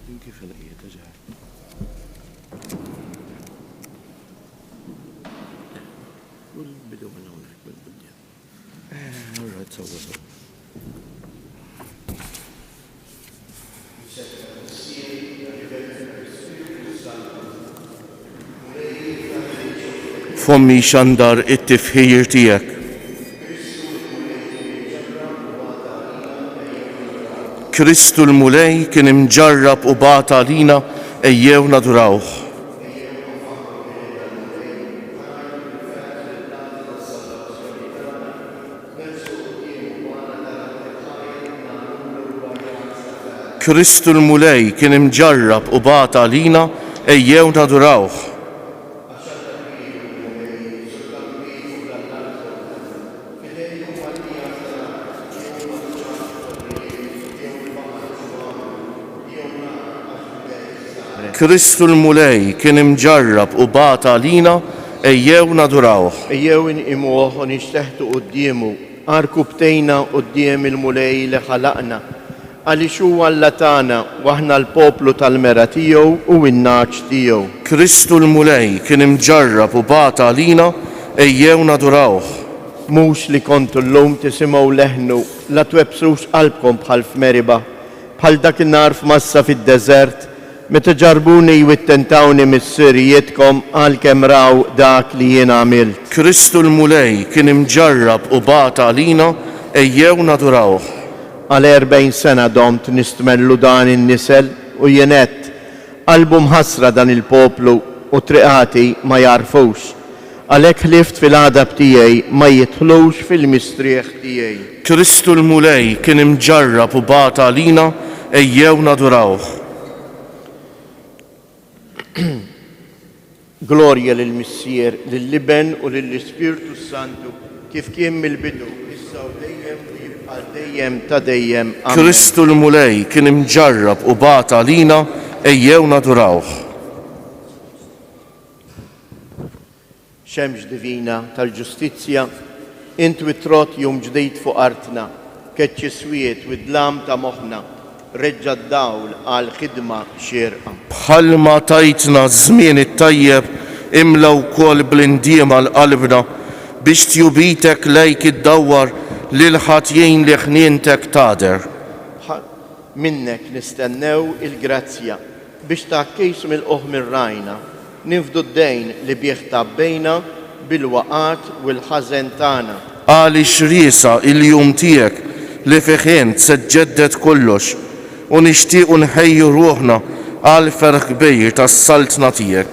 كيف لقيت أجهل والبدو من هناك من الدنيا مرة تسوى فمي شندر التفهير تيك كريستو المولاي كان مجرب وبعت علينا اياه ندراوه كريستو المولاي كان مجرب وبعت علينا اياه ندراوه كريستو المولاي كان مجرب وبعت علينا اياه ندراوه اياه نقيموه ونشتهتوا قديمه اركبتينا قديم المولاي اللي خلقنا قال شو ولتانا واحنا البوبلو تالمرة تيو والناش تيو كريستو المولاي كان مجرب وبعت علينا اياه ندراوه موش اللي كنتوا اللوم تسمعوا لهنو لا توبسوش قلبكم بحال في مربة بحال داك النار في مصة في الديزرت متى جربوني وتنتوني من سريتكم قال كم راو داك اللي انا عملت كريستو المولاي كان مجرب وبعت علينا اياه ندراوه على 40 سنة دومت نستملوا دان النسل وينات قلبه محسرة دان البوبلو وطريقاتي ما يعرفوش عليك خلفت في العدب تياي ما يدخلوش في المستريخ تياي كريستو المولاي كان مجرب وبعت علينا اياه ندراوه جلوريا للمسير لللبن وللسبيرتو سانتو كيف كان من البدو لسه وديم ويبقى ديم تديم كريستو المولاي كان مجرب وبعت علينا اياه ندراوه شمس ديفينا تالجستيزيا انت وتروت يوم جديد فوق ارتنا كتشسويت ودلام تمخنا رجع الدول على خدمة شرقة بحال ما طيتنا الزمين الطيب املوا كل بلنديمة لقلبنا باش تيوبيتك ليك تدور للحاطيين لخنينتك تقدر منك نستناو الجراتسيا باش تعكيس من الأهم الراينا نفدو الدين اللي بيخطب بينا بالوقات والحزن تانا قال شريسة اليوم تيك لفخين تسجدد كلش ونشتيق نحيي روحنا على فرق كبير تصلتنا تيك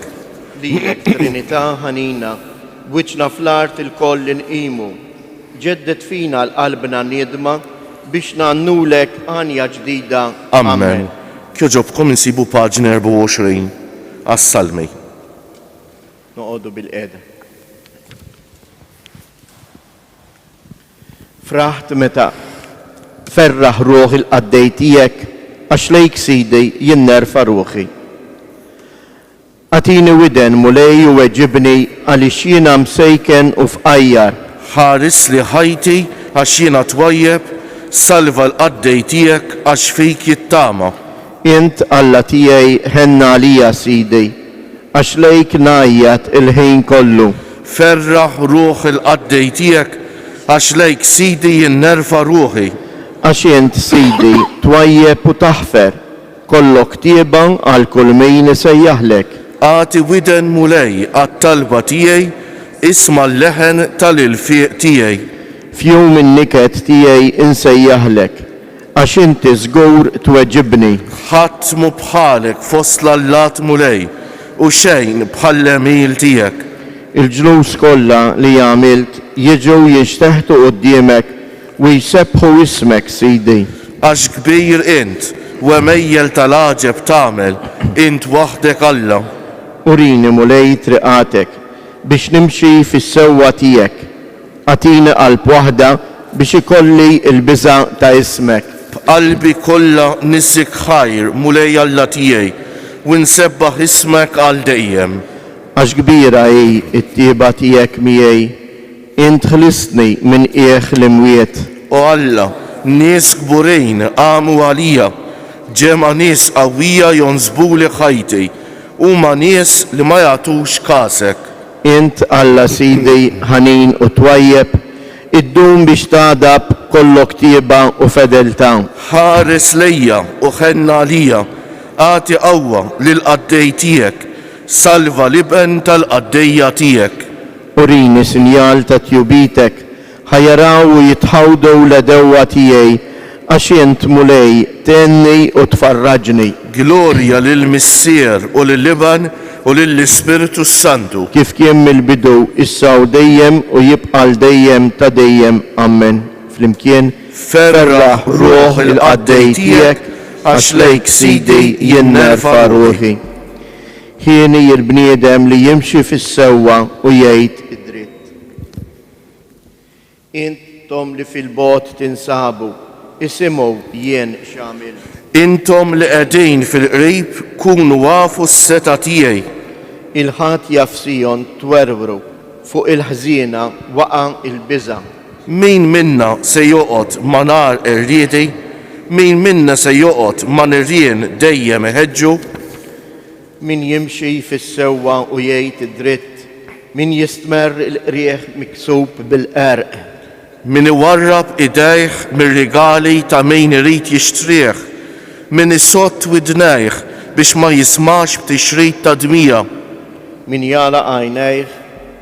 ليك ترينيتا هنينا وجنا فلارت الكل نقيمو جدد فينا قلبنا ندمة باش نعنولك آنية جديدة أمين كجوبكم نسيبوا باجن 24 السلمي نقعدوا بالقادة فرحت متى فرح روحي القديتيك أشليك سيدي ينرفع روحي أتيني ودن مولاي وجبني أليشينا مسيكن وفقير حارس لي هايتي عشينا تويب سلفا القديتيك أشفيك التامة انت الله تياي هنا لي سيدي أشليك نايت الهين كله فرح روح القديتيك أشليك سيدي ينرفع روحي أشينت سيدي تويب وتحفر كله كتيبا على كل مين سيهلك آتي ودن مولاي الطلبة تياي اسم اللحن تللفيق تياي في يوم النكت تياي انسيهلك أشنت زقور توجبني ختم بحالك فصل اللات مولاي وشين بحال ميل تيك الجلوس كلها اللي عملت يجوا يجتهدوا قدامك ويسبحوا اسمك سيدي أش كبير انت وميل تلاجب تعمل انت وحدك الله أريني مولاي طريقاتك باش نمشي في السوة تيك أعطيني قلب وحدة باش يكلي البزع تا اسمك قلبي كله نسك خير مولاي الله تيي ونسبح اسمك على دايم أش كبيرة اي التيبة تيك مياي انت خلصني من ايخ المويت والله ناس كبرين قاموا عليا ġema nies qawwija jonżbuli ħajti, huma nies li ma jagħtux kasek. Int Alla Sidi ħanin u twajjeb, iddum biex tadab kollok tieba u fedeltà. ħares lejja u ħenna lija, għati qawwa lil qaddej tiegħek, salva l-ibn tal-qaddejja tiegħek. Urini sinjal ta' tjubitek, ħajaraw u jitħawdu l-dewwa tiegħi, għax int mulej tenni u tfarraġni. Glorja lill-Missier u lill-Iban u lill-Ispiritu Santu. Kif kien mill-bidu issa u dejjem u jibqal dejjem ta' dejjem. Amen. Flimkien ferraħ ruħ il-qaddej tiegħek, għax lejk Sidi jinnerfa ruħi. Ħieni il-bniedem li jimxi fis-sewwa u jgħid id-dritt. Intom li fil-bot tinsabu, isimgħu jien x'għamil. Intom li qegħdin fil-qrib kunu għafu s-seta tiegħi. Il-ħadd jafsijon twerwru fuq il-ħżiena waqa' il-biża'. Min minna se joqgħod ma nar irriedi, min minna se joqgħod ma nirrien dejjem iħeġġu. Min jimxi fis-sewwa u jgħid id-dritt, min jistmer il-qrieħ miksub bil-qerq. Min iwarrab idejh mir-rigali ta' min irid jixtrih, min isott widnejh biex ma jismax b'tixrid ta' dmija. Min jala għajnejh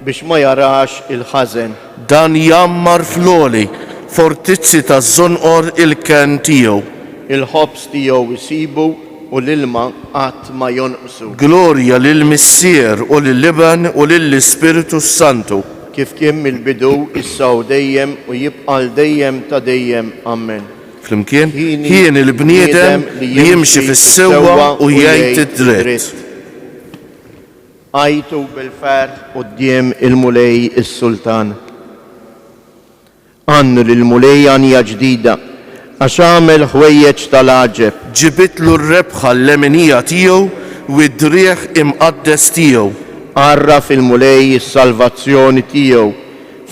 biex ma jarax il-ħażen. Dan jammar floli fortizzi ta' żonqor il-ken tiegħu. Il-ħobs tiegħu isibu u l-ilma qatt ma jonqsu. Glorja lill-Missier u lill-Iban u lill-Ispiritu Santu. Kif kien mill-bidu issa u dejjem u jibqal dejjem ta' dejjem. Amen. Flimkien ħien il-bniedem li jimxi fis-sewwa u jgħid id-dritt. Għajtu bil-ferħ quddiem il-mulej is-sultan. Għannu lill-mulej għanja ġdida, għax għamel ħwejjeġ tal-għaġeb. Ġibitlu r-rebħa l-lemenija tiegħu u d-drieħ imqaddes tiegħu. Għarra fil-mulej is-salvazzjoni tiegħu,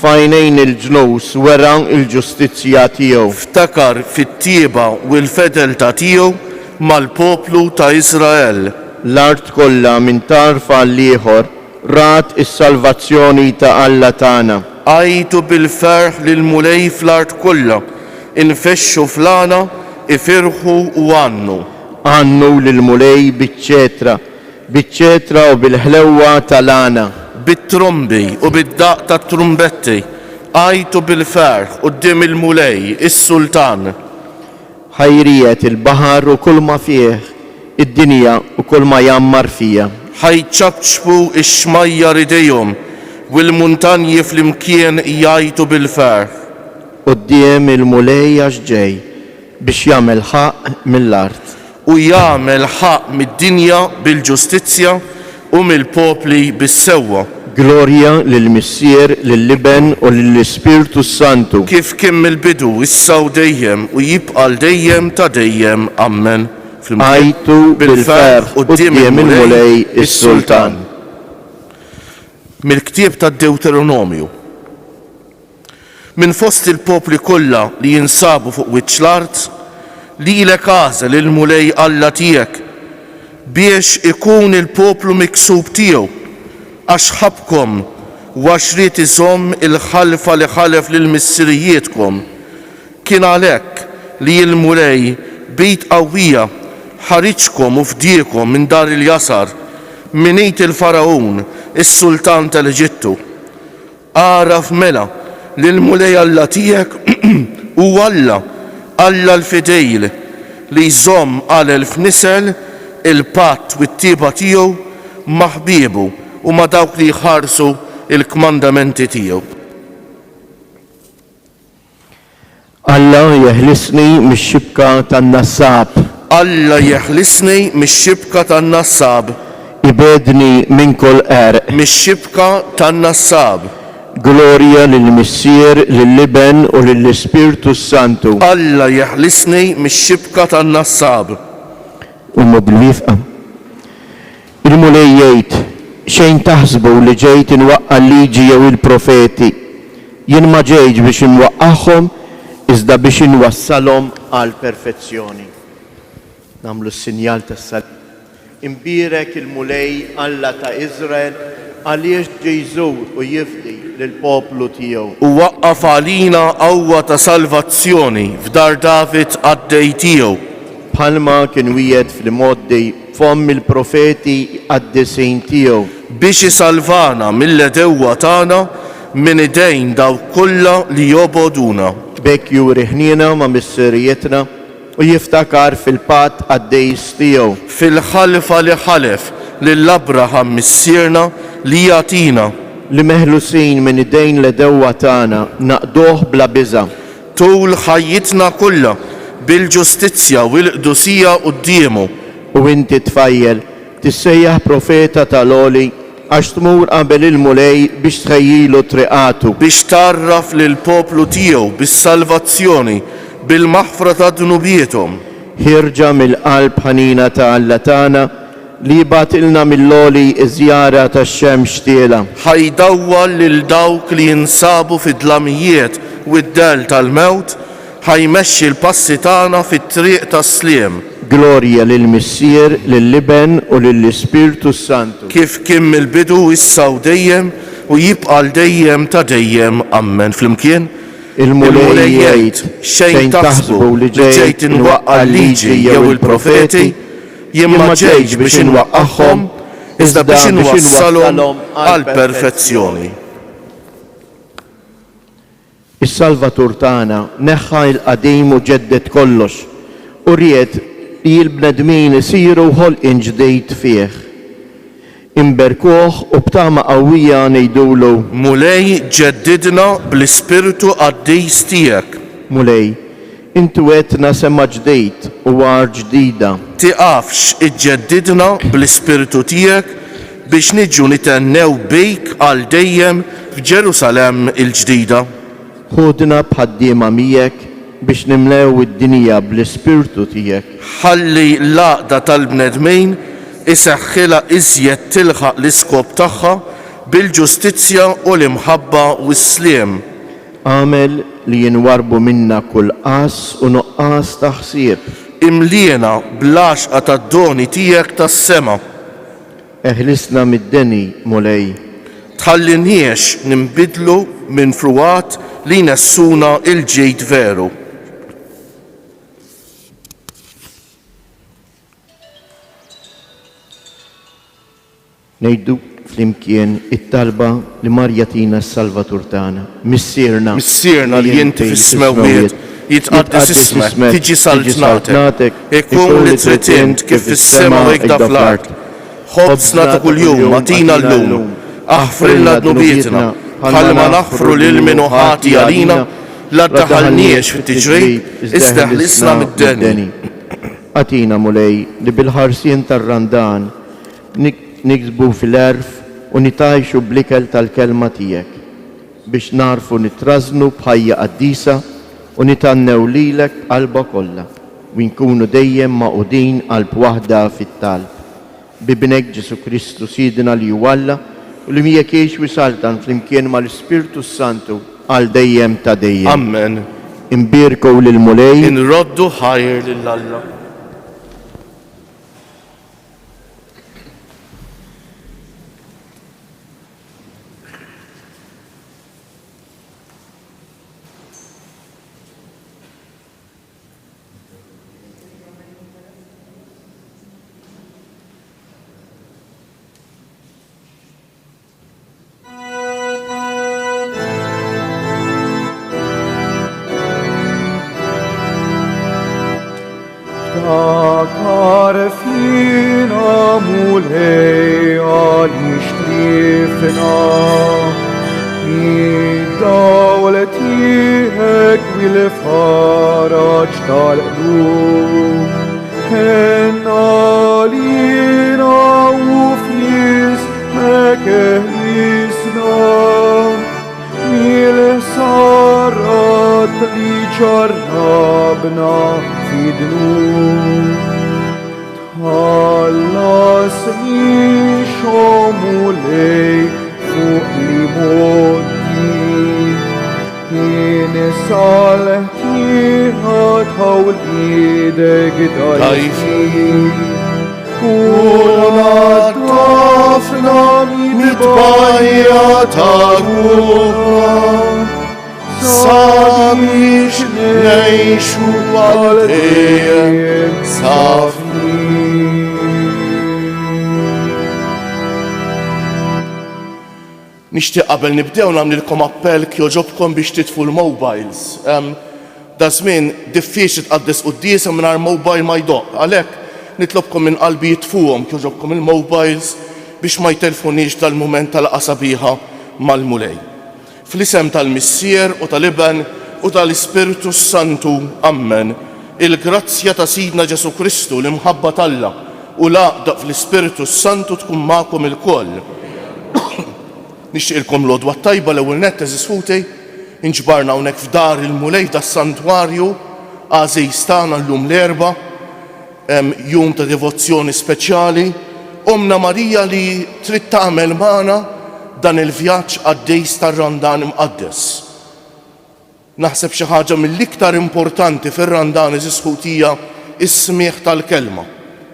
fajnejn il-ġnus wera il-ġustizzja tiegħu. Ftakar fit-tieba u l-fedeltà tiegħu mal-poplu ta' Iżrael. L-art kollha minn tarfa l-ieħor rat is-salvazzjoni ta' Alla tagħna. Għajtu bil-ferħ lill-mulej fl-art kollha, infexxu flana, ifirħu u għannu. Għannu lill-mulej biċ-ċetra u bil-ħlewwa tal-għana. Bit-trombi u bid-daq tat trumbetti, għajtu bil-ferħ quddiem il-mulej, is-sultan. Ħajriet il-baħar u kull ma fih, id-dinja u kull ma jammar fija. ħajċabċbu ix-xmajjar idejhom u l-muntanji fl-imkien jgħajtu bil-ferħ. Quddiem il-mulej għax ġej biex jagħmel ħaq mill-art. U jagħmel ħaq mid-dinja bil-ġustizzja u mill-popli bis-sewwa. Glorja lill-Missier, lill-Iben u lill-Ispiritu Santu. Kif kien mill-bidu issa u dejjem u jibqal dejjem ta' dejjem. Amen. Għajtu bil-ferħ quddiem il-mulej is-sultan. Mill-ktieb tad-Deuteronomju. Min fost il-popli kollha li jinsabu fuq wiċċ l-art, lilek għażel il-mulej Alla tiegħek biex ikun il-poplu miksub tiegħu, għax ħabkom u għax ried iżomm il-ħalfa li ħalef lil missirijietkom. Kien għalhekk li l-mulej bejt qawwija ħariġkom u fdiekom minn dar il-jasar minejt il-farawn, is-sultan tal-Eġittu. Għaraf mela li l-mulej Alla tiegħek u Alla l-fidejl li jżomm għal 1000 nisel il-patt u t-tieba tiegħu ma' ħbiebu u ma' dawk li jħarsu il-kmandamenti tiegħu. Alla jeħlisni mix-xibka tan-nassab. Alla jeħlisni mix-xibka tan-nassab. Ibedni minn kull qerq. Mix-xibka tan-nassab. Glorja lill-Missier, lill-Iben u lill-Ispiritu Santu. Alla jeħlisni mix-xibka tan-nassab. Ummu bil-wifqa. Il-mulej jgħid, xejn taħsbu li ġejt inwaqqa l-liġi jew il-profeti. Jien ma ġejġ biex inwaqqaħhom iżda biex inwassalhom għal perfezzjoni. namlu s-sinjal tas-salim. Imbirek il-mulej Alla ta' Izrael għaliex ġejżur u jifdi lill-poplu tiegħu. U waqqaf għalina qawwa ta' salvazzjoni f'dar David għaddej tiegħu. Bħalma kien wiegħed fil-moddi fomm il-profeti għad-disejn tiegħu. Biex isalvana mill-edewwa tagħna minn idejn dawk kollha li joboduna. Bekk juri ħniena ma' missirietna u jiftakar fil-pat għaddejs tiegħu. Fil-ħalfa li ħalef lill-Abraham missierna li jagħtina. Li meħlusin minn idejn l-edewwa tagħna naqduh bla biża'. Tul ħajjitna kollha bil-ġustizzja u l-qdusija qudiemu. U inti tfajjel tissejjaħ profeta tal-oli għax tmur qabel il-mulej biex tħejjilu triqatu. Biex tarraf lil poplu tiegħu bis-salvazzjoni bil-maħfra ta' dnubietom. Ħirġa mill-qalb ħanina ta' Alla tagħna li batilna mill-oli iż-żjara tax-xemx tiela. Ħajdawwal lil dawk li jinsabu fid-dlamijiet u d-del tal-mewt, ħajmexxi l-passi tagħna fit-triq tas-sliem. Glorja lill-Missier, lill-Liben u lill-Ispirtu Santu. Kif kien mill-bidu issa u dejjem u jibqa' dejjem ta' dejjem. Ammen. Flimkien Il-mulej jgħid xejn taħsbu li ġejt inwaqqa l-liġi jew il-profeti, jien ma ġejtx biex inwaqqagħhom, iżda biex inwassalhom għal perfezzjoni. Is-Salvatur tagħna neħħa l-qadim u ġeddet kollox u ried li l-bnedmin isiru ħolqien ġdejt fih. Imberkuh u b'tama qawwija ngħidulu: Mulej ġeddidna bl-ispirtu għaddejs tiegħek. Mulej, intu għedna semma ġdejt u għar ġdida. Tiqafx iġġeddidna bl-ispirtu tiegħek biex niġu nitennew bejk għal dejjem f'Ġerusalem il-ġdida. Ħudna bħaddiema miegħek biex nimlew id-dinja bl-ispirtu tiegħek. Ħalli l-għaqda tal-bnedmin isaħħilha iżjed tilħaq l-iskop tagħha bil-ġustizzja u l-imħabba u s-sliem. Għamel li jinwarbu minna kull qas u nuqqas ta' ħsieb. Imliena bl-għaxqa tad-doni tiegħek tas-sema. Eħlisna mid-deni, mulej. Tħallinniex nimbidlu minn fruwat li nessuna il-ġejt veru. Nejdu flimkien it-talba li Marja tina s-Salvatur tagħna. Missierna li jinti fis-smawiet, jitqaddis ismek, tiġi saltnatek, ikun li trid int kif fis-sema u hekk fl-art. Ħobsna ta' kuljum atina llum, aħfrilna dnubietna, bħalma naħfru lil min ħati għalina, la taħalniex fit-tiġrid, iżda ħlisna mid-deni. Atina mulej li bil-ħarsien tar-randan niksbu fil-erf u nitajxu blikel tal-kelma tiegħek biex narfu nitraznu bħajja qaddisa u nitannew lilek qalba kollha u nkunu dejjem maqudin qalb waħda fit-talb. Bibnek Ġesu Kristu Sidna li huwalla u li miegħek wisaltan flimkien mal-Ispirtu Santu għal dejjem ta' dejjem. Amen. Imbirku lil-mulej. Inroddu ħajr lill-Alla. Dakar fina mulej għali xtrifna, id-dawlet tiegħek bil-faraġ tal-qlub. Għalina u f'jismek eħlisna, mil-sarat li ġarrabna fidnu. Tħallasni xomulej fuq li moddi, Kien is-salih tieħed ħawlidek dajfi. Kuna tafna mitbajja ta' ruħna sabiex nejxu għal-dejjem safni. Nixtieq qabel nibdew nagħmlilkom appell kjoġobkom biex titfu l-mobiles. Da żmien diffiċli tqaddes qudiesem mingħajr mobile ma jdoq. Għalhekk nitlobkom minn qalbi jitfuhom kjoġobkom il-mobiles biex ma jtelfunix tal-mument tal-qasabiħa mal-mulej. Fl-isem tal-Missier u tal-Iben u tal-Ispiritu Santu, ammen. Il-grazzja ta' Sidna Ġesu Kristu l-imħabba tal-Alla u l-għaqda fl-Ispiritu Santu tkun magħkom il-koll. Nixtieqilkom l-għodwa tajba l-ewwel nett eżis futej, inġbarna hawnhekk f'dar il-mulej tas-santwarju għażiż tagħna llum l-erba', jum ta' devozzjoni speċjali, Omna Marija li trid tagħmel magħna dan il-vjaġġ għad-dejs tar-Randan imqaddes. Naħseb xi ħaġa mill-iktar importanti fir-Randan eżis ħutija is-smigħ tal-kelma.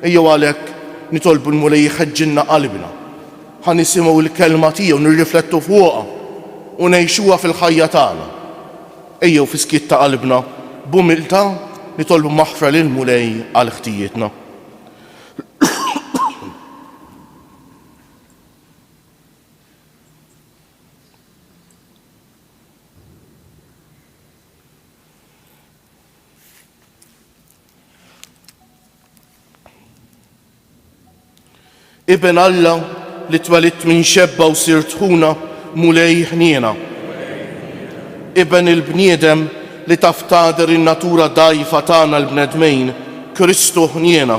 Ejjew għalhekk nitolbu l-mulej jħeġġilna qalbna. Ħanisimgħu l-kelma tiegħu nirriflettu fuqha u ngħixuha fil-ħajja tagħna. Ejjew fi skiet ta' qalbna b'umiltà nitolbu maħfra lil mulej għal ħtijietna. Iben Alla li twelidt minn xebba u sirt ħuna mulej ħniena. Iben il-bniedem li taftader in-natura dajfa tagħna l-bnedmejn, Kristu ħniena.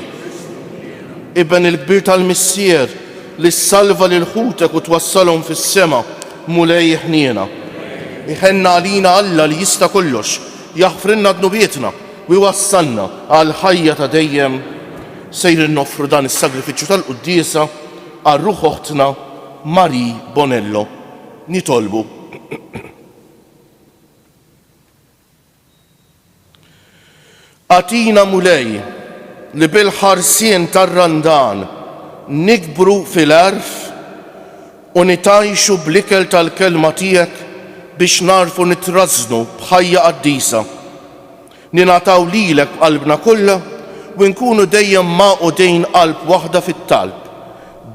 Iben il-kbir tal-Missier li ssalva lil ħutek u twassalhom fis-sema, mulej ħniena. Iħenna għalina Alla li jista' kollox, jaħfrilna dnubietna u jwassalna għal ħajja ta' dejjem. Sejrin noffru dan is-sagrifiċċju tal-quddiesa għal ruħ oħtna Mari Bonello. Nitolbu. Atina mulej li bil-ħarsien tar-Randan nikbru fil-arf u nitajxu bl-ikel tal-kelma tiegħek biex narfu nitrażnu bħajja qaddisa. Ninataw lilek qalbna kollha u nkunu dejjem maqudejn qalb waħda fit-talb.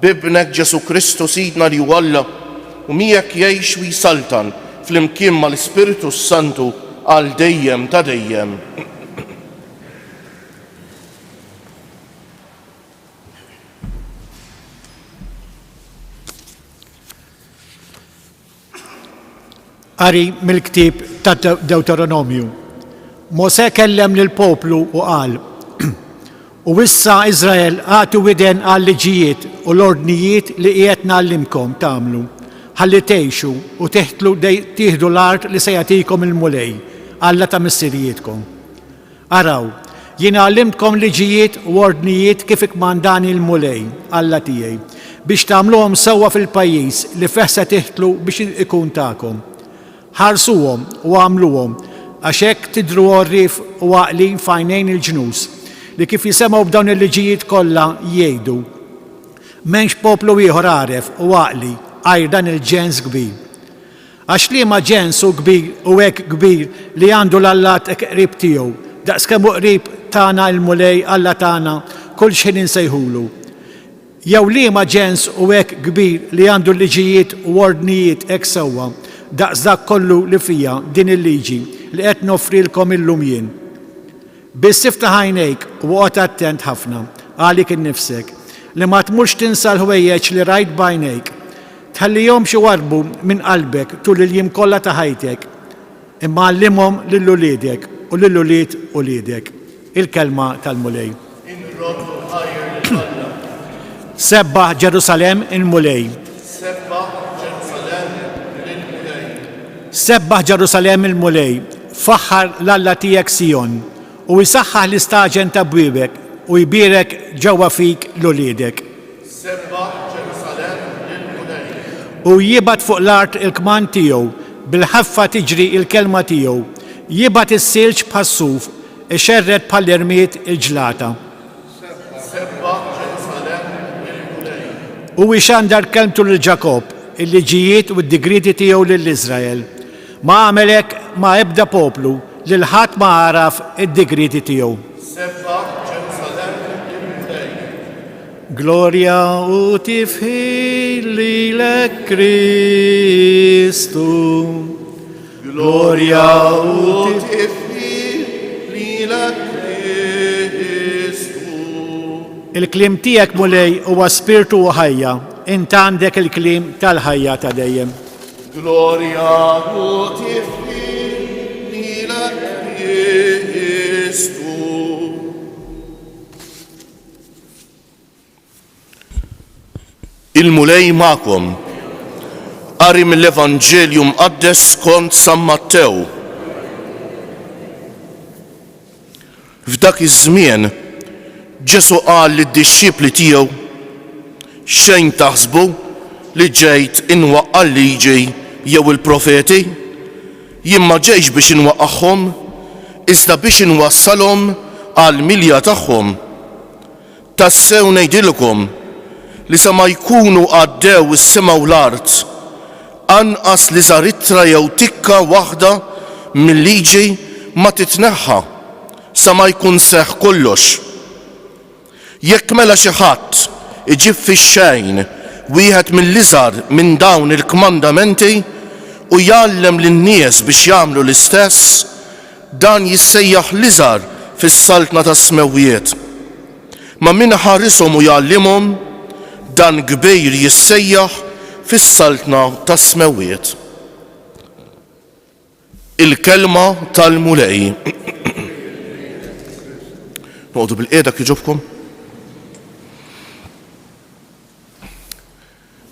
Bibnek Ġesu Kristu Sidna li huwa Alla u miegħek jgħix u jsaltan fl-imkien mal-Ispiritu Santu għal dejjem ta' dejjem. Qari mill-ktieb ta' Deuteronomju. Mosè kellem lill-poplu u qal: U issa Iżrael għatu widen għal liġijiet u l-ordnijiet li qiegħed nagħallimkom tagħmlu, ħalli tgħixu u tieħdu l-art li se jagħtikom il-mulej Alla ta' missirijietkom. Araw, jien għallimtkom liġijiet u ordnijiet kif ikmandani l-mulej Alla tiegħi biex tagħmluhom sewwa fil-pajjiż li fih se tieħdlu biex ikun tagħkom. Ħarsuhom u għamluhom għax hekk tidhru għorrif u għaqlin f'għajnejn il-ġnus li kif jisemgħu b'dawn il-liġijiet kollha jgħidu: m'hemmx poplu ieħor għaref u għaqli għajr dan il-ġens kbir. Għax liema ġens hu kbir u hekk kbir li għandu l-Allat qrib tiegħu, daqskemm hu qrib tagħna l-mulej Alla tagħna kull xejn insejħulu. Jew liema ġens hu hekk kbir li għandu l-liġijiet u ordnijiet hekk sewwa daqs dak kollu li fija din il-liġi li qed noffrilkom illum jien. Biss iftaħ għajnejk u qgħod attent ħafna għalik innifsek li ma tmurx tinsa l-ħwejjeġ li rajt b'għajnejk, tħallihom xi warbu minn qalbek tul il-jiem kollha ta' ħajtek, imma għallimhom lill-uliedek u lill-ulied uliedek. Il-kelma tal-mulej. Sebbaħ Ġerusalem il-mulej. Sebbaħ Ġerusalem il-mulej, faħħar l-Alla tiegħek Sion u jisaħħaħ l-istaġen ta' bwiebek u jbierek ġewwa fik l-uliedek. U jibgħat fuq l-art il-kman tiegħu bil-ħaffa tiġri il-kelma tiegħu, jibgħat is-silġ bħas-suf, ixerred bħall-irmiet il-ġlata. U ixandar kelmtu lil Ġakob, il-liġijiet u d-digriti tiegħu lill-Iżrael. Ma għamel hekk ma' ebda poplu lil ħadd ma għaraf id-digriti tiegħu. Gloria u tifħil lilek Kristu. Gloria u tifħil lilek Kristu. Il-klim tiegħek mulej huwa spirtu u ħajja, int għandek il-klim tal-ħajja ta' dejjem. Gloria u tifħil lilek Kristu. Il-mulej ma'kom. Qari mill-Evanġelju mqaddes skont San Mattew. F'dak iż-żmien Ġesu qal lid-dixxipli tiegħu xejn taħsbu li ġejt inwaqqa' l-liġi jew il-profeti? Jien ma ġejx biex inwaqqagħhom, iżda biex inwassalhom għall-milja tagħhom. Tassew ngħidilkom li sa ma jkunu għaddew is-sema u l-art, anqas li żaritra jew tikka waħda mill-liġi ma titneħħa sa ma jkun seħħ kollox. Jekk mela xi ħadd iġib fix-xejn wieħed mill-iżgħar minn dawn il-kmandamenti u jgħallem lin-nies biex jagħmlu l-istess, dan jissejjaħ l-iżgħar fis-saltna tas-smewwiet. Ma min ħarishom u jgħallimhom, dan kbir jissejjaħ fis-saltna tas-smewwiet. Il-kelma tal-mulej. Noqogħdu bil-qiegħda kieġobkom.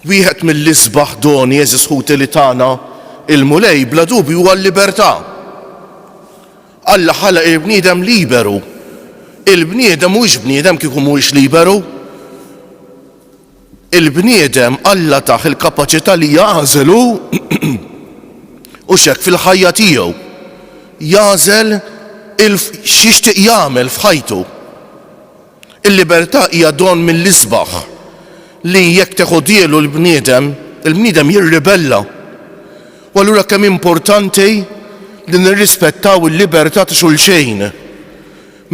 Wieħed mill-isbaħ doni eżis ħuti li tagħna il-mulej bla dubju huwa l-libertà. Alla ħalaq il-bniedem liberu. Il-bniedem mhuwiex bniedem kieku mhuwiex liberu. Il-bniedem Alla taħ il-kapaċità li jażelu u xekk fil-ħajja tiegħu. Jażel x'jixtieq jagħmel f'ħajtu. Il-libertà hija don mill-isbaħ li jekk teħodielu l-bniedem, il-bniedem jirribella. U allura kemm importanti li nirrispettaw il-libertà ta' xulxejn.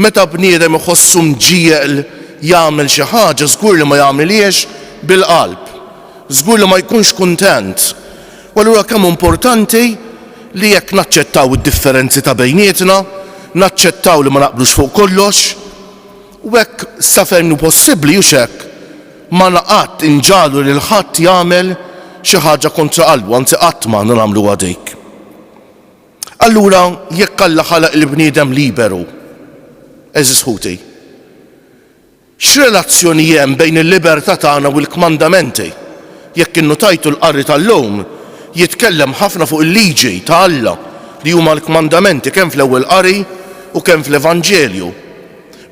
Meta bniedem iħossu mġiegħel jagħmel xi ħaġa żgur li ma jagħmilhiex bil-qalb. Żgur li ma jkunx kuntent. U allura kemm importanti li jekk naċċettaw id-differenzi ta' bejnietna, naċċettaw li ma naqblux fuq kollox, u hekk sa fejn hu possibbli u x'hekk ma naqgħod inġalu lil ħadd jagħmel xi ħaġa kontra qalbu, anzi qatt ma nagħmlu dik. Allura jekk Alla ħalaq il-bniedem liberu, eżis ħuti, x'relazzjoni hemm bejn il-libertà tagħna u l-kmandamenti? Jekk innotajtu l-qari tal-lum jitkellem ħafna fuq il-liġi ta' Alla li huma l-kmandamenti kemm fl-ewwel qari u kemm fl-Evanġelju.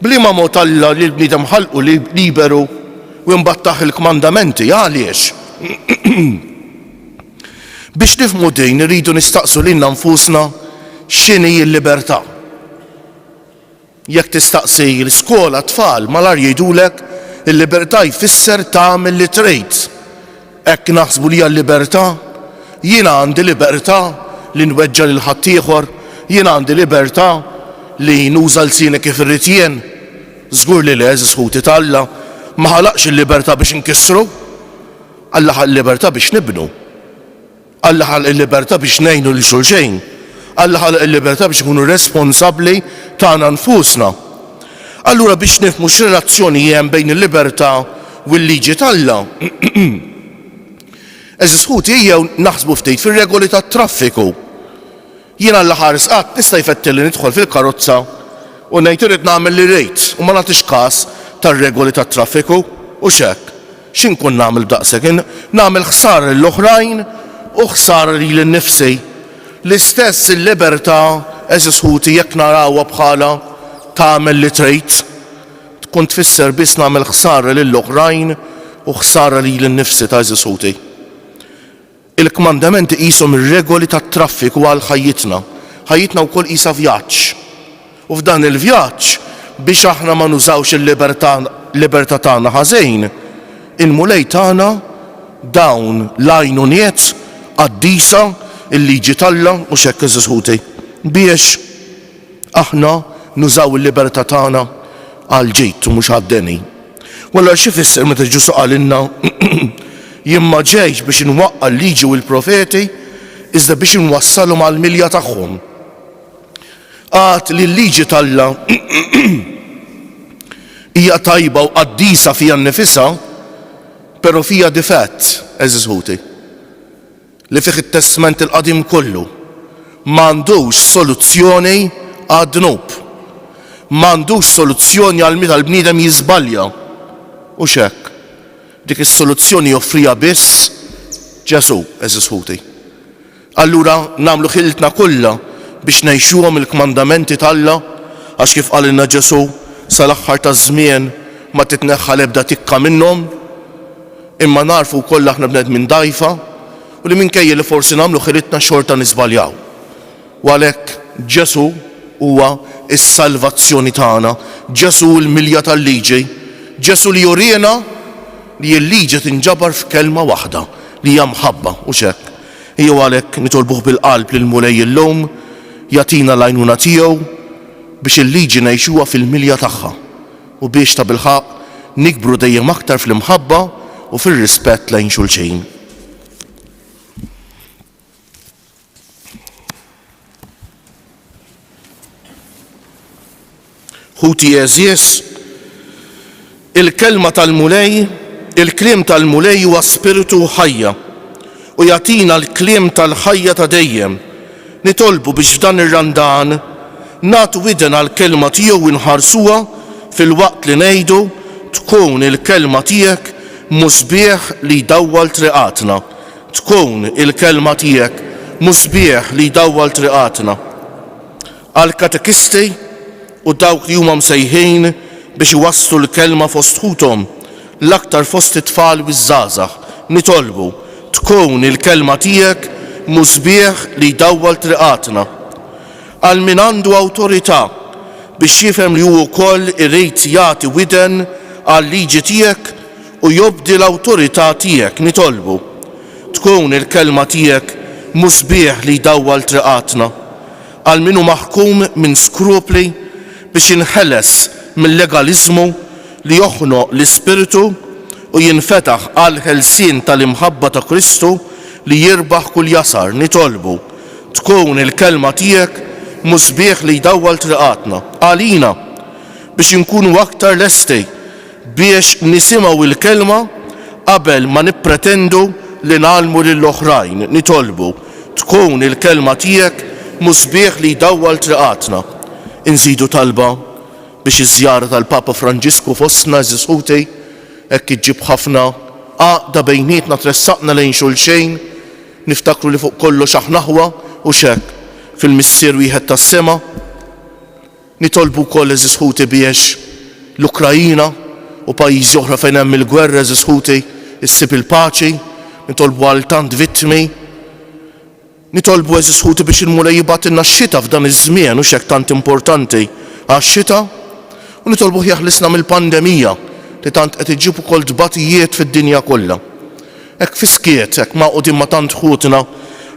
Bliema mod Alla li l-bniedem ħalqu liberu u imbattaħ il-kmandamenti, għaliex? Biex nifhmu din irridu nistaqsu lilna nfusna x'inhi l-libertà. Jekk tistaqsi l-iskola tfal malar jgħidulek il-libertà jfisser tagħmel li trid. Hekk naħsbu li hija l-libertà, jiena għandi libertà li nweġġa' lil ħadd ieħor, jiena għandi libertà li nuża l-sini kif irrid jien. Żgur li eżis ħuti ta' Alla ma ħalaqx il-libertà biex inkissru, Alla ħal il-libertà biex nibnu. Alla ħal il-libertà biex ngħinu lil xulxejn. Alla ħal il-libertà biex ikunu responsabbli tagħna nfusna. Allura biex nifhmu x'relazzjoni hemm bejn il-libertà u l-liġi tal-Alla. Eżis ħuti jew naħsbu ftit fir-regoli tat-traffiku. Jien Alla ħares qatt nista' jfettilli nidħol fil-karozza u ngħid irid nagħmel li rrid u ma nagħtix każ tar-regoli tat-traffiku u x'hekk. X'inkun nagħmel daqshekk, nagħmel ħsara lill-oħrajn u ħsara lili nnifsi. L-istess il-libertà eżis ħuti jekk narawha bħala tagħmel li trid, tkun tfisser biss nagħmel ħsara lill-oħrajn u ħsara lili nnifsi ta' eżis ħuti. Il-kmandamenti qishom ir-regoli tat-traffiku għal ħajjitna. Ħajjitna wkoll qisha vjaġġ. U f'dan il-vjaġġ biex aħna ma nużawx il-libertà tagħna ħażejn, il-mulej tagħna dawn l-għajnuniet għaddisa il-liġi talla u xekk iżisħuti biex aħna nużaw il-libertà tagħna għal ġid u mhux għad-deni. Walla xi fisser meta ġu għalilna jien ma ġejx biex inwaqqa l-liġi u l-profeti iżda biex inwassalhom għall-milja tagħhom. Għad li l-liġi talla hija tajba u qaddisa fiha nnifisha, però fiha difett, eżisħuti, li fih it-Testament il-qadim kollu m'għandux soluzzjoni għad-dnub, m'għandux soluzzjoni għal meta l-bniedem jiżbalja. U x'hekk, dik is-soluzzjoni joffriha biss Ġesu, eżisħuti. Allura nagħmlu ħiltna kollha biex ngħixuhom il-kmandamenti talla għax kif qalilna Ġesu sal-aħħar taż-żmien ma titneħħa l-ebda tikka minnhom, imma narfu wkoll aħna bnedmin dgħajfa u li minkejja li forsi nagħmlu ħilitna xorta niżbaljaw. U għalhekk Ġesu huwa s-salvazzjoni tagħna, Ġesu l-milja tal-liġi, Ġesu li jurina li l-liġi tinġabar f'kelma waħda li hija mħabba u x'hekk. Hija għalhekk nitolbuh bil-qalb lil mulej illum jagħtina l-għajnuna tiegħu biex il-liġi ngħixuha fil-milja tagħha u biex ta' bilħaq nikbru dejjem aktar fl-imħabba u fir-rispett lejn xulxin. Ħuti eżies, il-kelma tal-mulej, il-kliem tal-mulej huwa spiritu ħajja u jagħtina l-kliem tal-ħajja ta' dejjem. Nitolbu biex f'dan ir-randan nagħtu widen għall-kelma tiegħu inħarsuha fil-waqt li ngħidu tkun il-kelma tiegħek musbieħ li jdawwal triqatna. Tkun il-kelma tiegħek musbieħ li jdawwal triqatna. Għall-katekisti u dawk li huma msejħin biex iwasslu l-kelma fost ħuthom l-aktar fost it-tfal u ż-żgħażagħ nitolbu tkun il-kelma tiegħek musbieħ li jdawwal triqatna. Għal min għandu awtorità biex jifhem li hu wkoll irid jagħti widen għal liġi tiegħek u jobdi l-awtorità tiegħek nitolbu tkun il-kelma tiegħek musbieħ li jdawwal triqatna. Għal min hu maħkum minn skrupli biex inħeles mill-legaliżmu li joħnoq l-ispiritu u jinfetaħ għal ħelsien tal-imħabba ta' Kristu li jirbaħ kull jasar nitolbu tkun il-kelma tiegħek musbieħ li jdawwal triqatna. Għalina biex inkunu aktar lesti biex nisimgħu il-kelma qabel ma nippretendu li nagħlmu lill-oħrajn nitolbu tkun il-kelma tiegħek musbieħ li jdawwal triqatna. Inżidu talba biex iż-żjara tal-Papa Franġisku fostna eżisħuti hekk iġġib ħafna għaqda bejnietna tressaqna lejn xulxejn, niftakru li fuq kollox aħna ħwa u x'hekk fil-missier wieħed tas-sema. Nitolbu wkoll eżisħuti biex l-Ukrajina u pajjiżi oħra fejn hemm il-gwerra eżisħuti issib il-paċi, nitolbu għal tant vittmi. Nitolbu eżisħuti biex il-mulej jibgħatilna x-xita f'dan iż-żmien u x'hekk tant importanti għax-xita u nitolbu jaħlisna mill-pandemija li tant qed iġġib ukoll tbatijiet fid-dinja kollha. Hekk fiskiet, hekk maqudin ma tant ħutna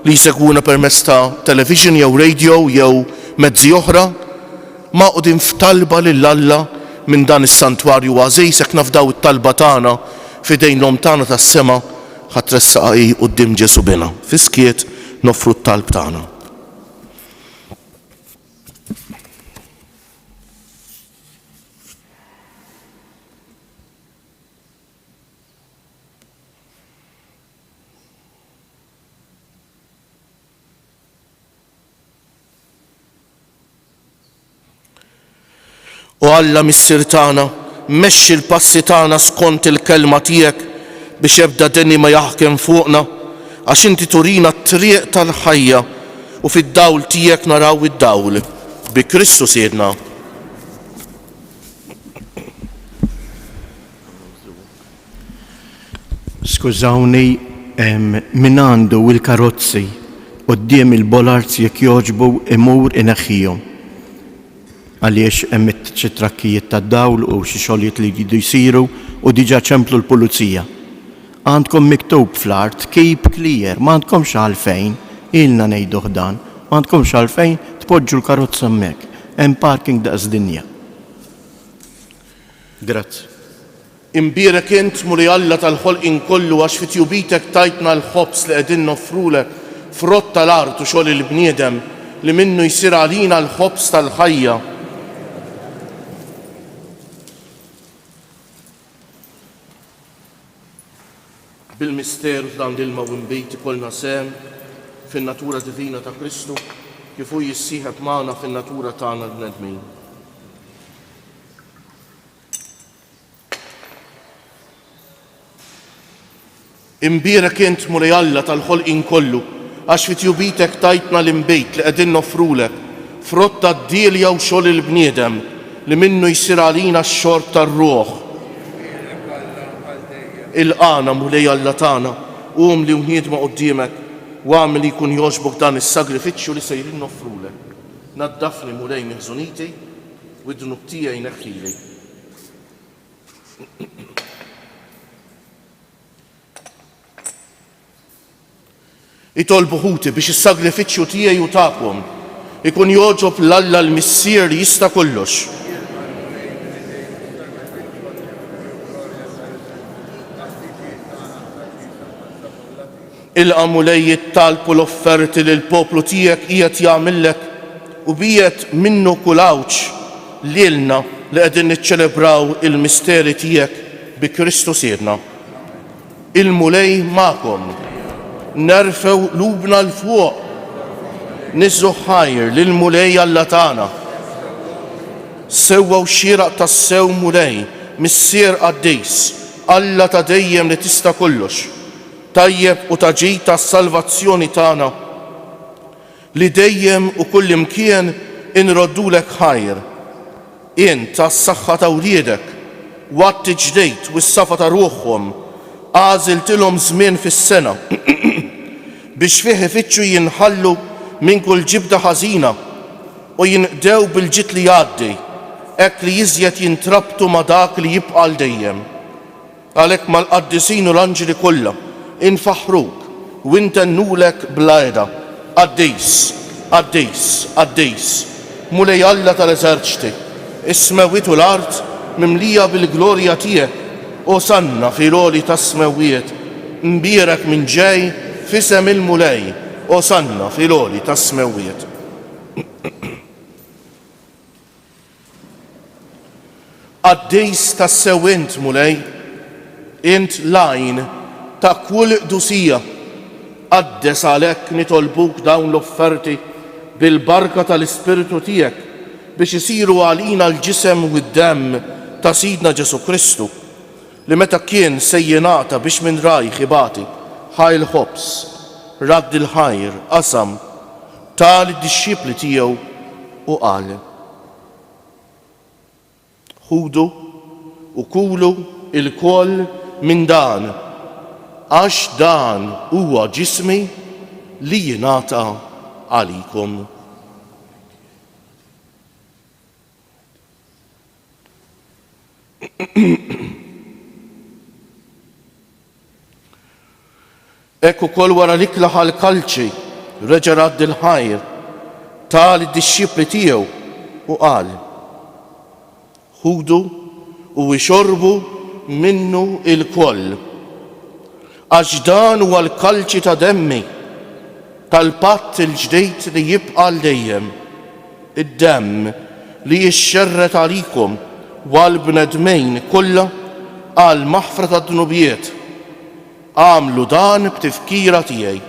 li jsegwuna permezz ta' television jew radio jew mezzi oħra, maqudin f'talba lil Alla minn dan is-santwarju għażejs hekk nafdaw it-talba tagħna f'idejn l-Om tagħna tas-sema ħadd tressaqa hi quddiem Ġesu bina. Fiskiet noffru t-talb tagħna. U Alla missier tagħna mexxi l-passi tagħna skont il-kelma tiegħek biex ebda denni ma jaħkem fuqna għax inti turina t-triq tal-ħajja u fid-dawl tiegħek naraw id-dawl bi Kristu Siedna. Skużawni, min għandu il-karozzi qudiem il-bolards jekk jogħġbu imur inaħħihom. Għaliex hemm xi trakkijiet tad-dawl u xi xogħlijiet li jridu jsiru u diġà ċemplu l-pulizija. Għandkom miktub fl-art keep clear, ma għandkomx għalfejn, ilna ngħiduh dan, ma għandkomx għalfejn tpoġġu l-karozza hemmhekk. Hemm parking daqs dinja. Grazzi. Imbierek int muri Alla tal-ħolqien kollu għax fi tjubitek tajtna l-ħobs li qegħdin noffrulek frott tal-art u xogħol il-bniedem li minnu jsir għalina l-ħobs tal-ħajja. Bil-misteru f'dan l-ilma u mbejt ikollna sem fin-natura divina ta' Kristu kif hu jissieħeb magħna fin-natura tagħna l-bnedmin. Imbierek int muri Alla tal-ħolqien kollu għax fi tjubitek tajtna l-imbejt li qegħdin noffrulek frott tad-dielja u xogħol il-bniedem li minnu jsir għalina x-xorb tar-ruħ. Il-qana mulej Alla tagħna li unħiedma quddiemek u għamel li jkun jogħġbok dan is-sagrifiċċju li sejrin noffrulek. Naddafni mulej miħżuniti u d-dnub tiegħi neħħili. Itolbu ħuti biex is-sagrifiċċju tiegħi u tagħkom ikun jogħġob l-Alla l-Missier li jista' kollox. Il-qamulej jittalbu l-offerti li l-poplu tiegħek qiegħed jagħmillek u biet minnu kull awċ lilna li qegħdin niċċelebraw il-misteri tiegħek bi Kristu sirna. Il-mulej magħkom, nerfew lubna l-fuq, niżżu ħajr lill-mulej Alla tagħna. Sewwew xieraq tas-sew mulej missier qaddejs, Alla ta' dejjem li tista' kollox. Tajjeb u taġid tas-salvazzjoni tagħna li dejjem u kull imkien inroddulek ħajr. Int tas-saħħa ta' wliedek waqt ġdejt u s-safa ta' ruħhom għażiltilhom żmien fis-sena biex fih ifittxu jinħallu minn kull ġibda ħażina u jinqdew bil-ġid li jgħaddi hekk li jiżjed jintrabtu ma' dak li jibqa' l dejjem. Għalhekk mal-qaddisin u l-anġeli kollha infaħruk u intennulek bl-għeda qaddejs, qaddejs, qaddejs, mulej Alla tal-eżerċti, is-smewwiet u l-art mimlija bil-glorja tiegħek u sanna fil-għoli tas-smewwiet, imbierek minn ġej fisem il-mulej u sanna fil-għoli tas-smewwiet. Qaddejs tas-sew int mulej, int lajn ta' kull qdusija, qaddes għalhekk nitolbuk dawn l-offerti bil-barka tal-Ispiritu tiegħek biex isiru għalina l-ġisem u d-demm ta' Sidna Ġesu Kristu li meta kien se jingħata biex minn rajh ibati ħajl ħobs, radd il-ħajr, qasam tal id-dixxipli tiegħu u qal: ħudu u kulu il-koll minn dan għax dan huwa ġismi li jingħata għalikom. Ekk ukoll wara li klaħ l-kalċi reġa' radd il-ħajr tal id-dixxipli tiegħu u qal: ħudu u ixorbu minnu il-koll għax dan huwa l-kalċi ta' demmi tal-patt il-ġdejt li jibqa' l dejjem, id-demm li jixxerret għalikom għall-bnedmejn kollha għal maħfra ta' dnubijiet. Għamlu dan b'tifkira tiegħi.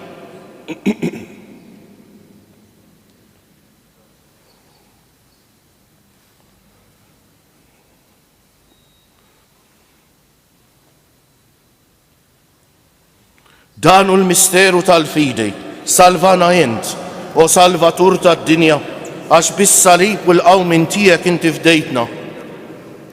Dan hu l-misteru tal-fidi, salvana int u salvatur tad-dinja għax bis-salib u l-qawmin tiegħek inti fdejtna.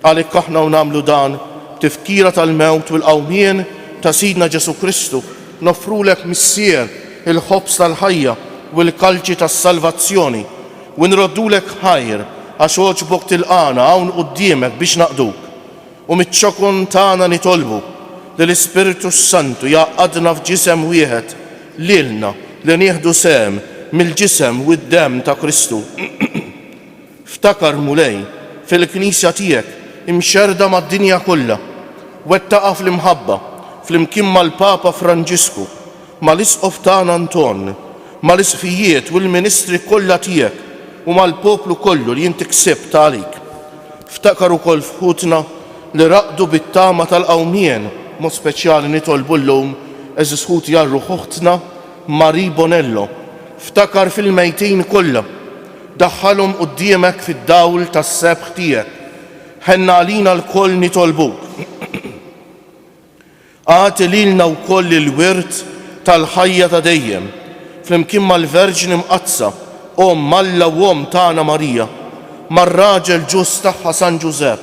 Għalhekk aħna nagħmlu dan b'tifkira tal-mewt u l-qawmien ta' Sidna Ġesu Kristu nofrulek missier il-ħobs tal-ħajja u l-kalċi tas-salvazzjoni u nroddulek ħajr għax oġbok tilqana hawn quddiemek biex naqduk u mit-ċokun tagħna nitolbu li l-Ispiritu Santu jaqadna f'ġisem wieħed lilna li nieħdu sehem mill-ġisem u d-demm ta' Kristu. Ftakar mulej fil-Knisja tiegħek imxerda mad-dinja kollha wettaqa fl-imħabba fl-imkien mal-Papa Franġisku, mal-Isqof tagħna Anton, mal-isfijiet u l-ministri kollha tiegħek u mal-poplu kollu li inti ksibt għalik. Ftakar ukoll fħutna li raqdu bit-tama tal-qawmien, mod speċjali nitolbu llum eżis ħut jarru ħuħtna Mari Bonello. Ftakar fil-mejtin kollha, daħħalhom quddiemek fid-dawl tas-sebħ tiegħek. Ħenna għalina l-koll nitolbuk. Għati lilna wkoll il-wirt tal-ħajja ta' dejjem, flimkien mal-Verġni mqazza, Malla u tagħna Marija, mar-raġel ġust tagħha San Ġusepp,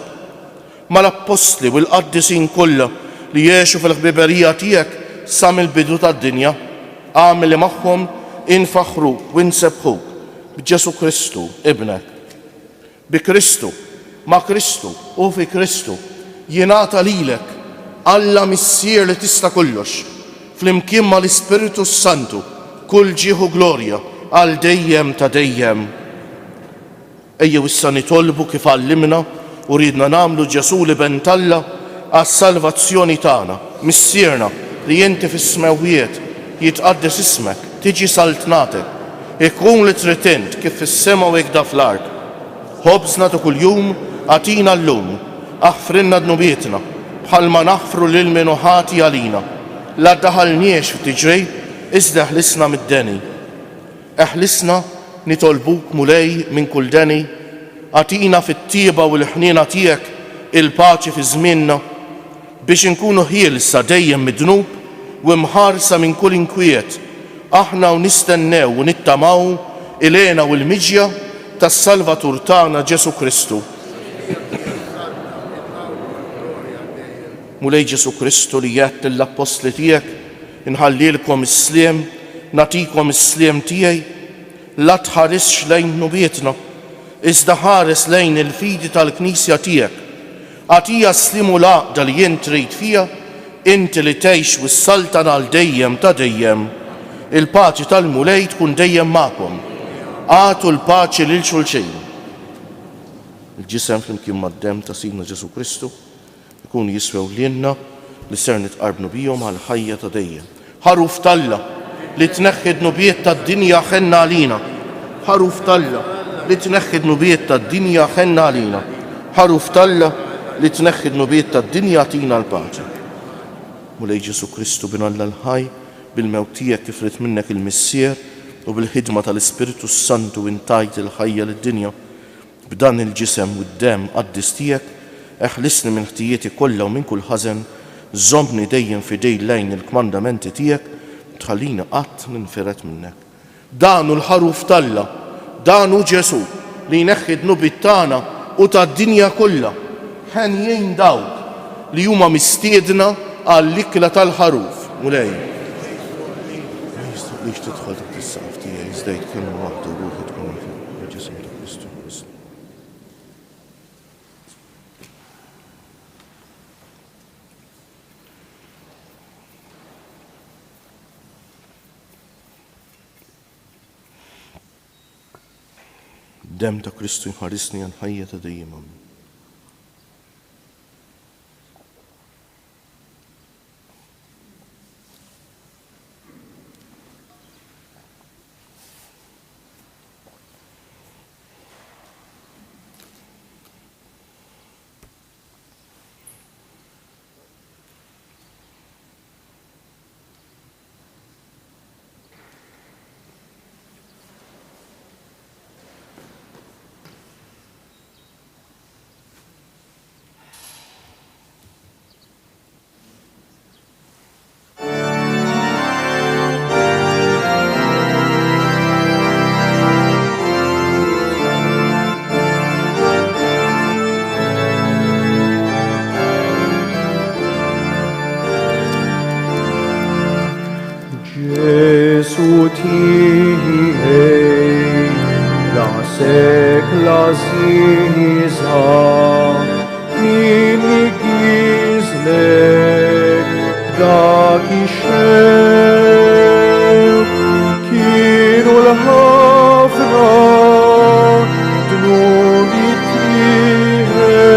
mal-Apostli u l-qaddisin kollha li jgħixu fil-ħbiberija tiegħek sa mill-bidu tad-dinja, għamel li magħhom infaħruk u nsebħuk b'Ġesu Kristu ibnek. Bi Kristu, ma' Kristu u fi Kristu jingħata lilek Alla missier li tista' kollox, flimkien mal-Ispiritu Santu, kull ġieħu glorja għal dejjem ta' dejjem. Ejjew issa nitolbu kif għallimna u ridna nagħmlu Ġesu li bentalla għas-salvazzjoni tagħna, missierna li inti fis-smewwiet jitqaddes ismek, tiġi saltnatek, ikun li trid int kif fis-sema u hekk fl-ard. Ħobżna ta' kuljum għatina llum, aħfrinna dnubietna bħalma naħfru lil minu ħati għalina. La daħalniex f'tiġrej, iżda ħlisna mid-deni. Eħlisna nitolbuk mulej minn kull deni, għatina fit-tieba u l-ħniena tiegħek il-paċi fi żmienna biex inkunu ħielsa dejjem mid-dnub u mħarsa minn kull inkwiet. Aħna u nistennew u nittamaw ilena u l-miġja tas-Salvatur tagħna Ġesu Kristu. Mulej Ġesu Kristu li jgħid l-Apostli tiegħek inħallilkom is-sliem, natikom is-sliem tiegħi, la tħaresx lejn nubietna, iżda ħares lejn il-fidi tal-Knisja tiegħek. Għatija slimu l-għaqda li jien trid fija, inti li tgħix wis-saltan għal dejjem ta' dejjem. Il-paċi tal-mulej tkun dejjem magħkom. Għatu l-paċi lil xulxejn. Il-ġisem flimkien mad-demm ta' Sidna Ġesu Kristu ikun jiswew lilna li ser nitqarbnu bihom għal ħajja ta' dejjem. Ħaruf talla li tneħħi d-nubiet tad-dinja ħenna għalina. Ħaruf talla li tneħħi d-nubiet tad-dinja ħenna għalina. Ħaruf talla li tneħħi d-nubiet tad-dinja tina l-paċi. Mulej Ġesu Kristu binalla l-ħaj bil-mewt tiegħek kif rid minnek il-missier u bil-ħidma tal-Ispiritu Santu intajt il-ħajja lid-dinja. B'dan il-ġisem u d-demm qaddis tiegħek eħlisni minn ħtijieti kollha u minn kull ħażen, żommni dejjem fidej lejn il-kmandamenti tiegħek, tħallina qatt ninferet minnek. Danu l-ħaruf talla, danu Ġesu li jneħħi d-nubiet tagħna u tad-dinja kollha. Ħen jgħin dawk li huma mistiedna għall-ikla tal-ħaruf. Mulej. Lix tidħol dik is-saqf tiegħi żdejt kemm waħda ruħi tkun fil-ġisem ta' Kristu. Dem ta' Kristu jħarisni għal ħajja ta' dejjem. min jgizlek dak ix-xew kienu l-ħafna dnubi tiegħek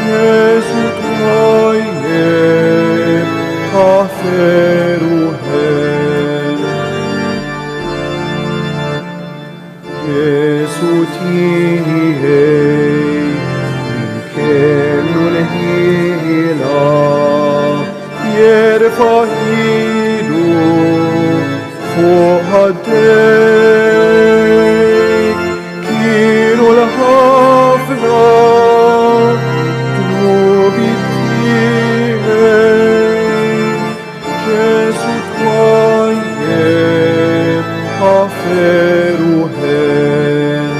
Ġesu twajjeb ħaferu ħel Ġesu tiegħek min kellu l-ħila jerfa' ilu fuq ħaddejk kienu l-ħafna dnubi tiegħek Ġesu twajjeb ħaferu ħel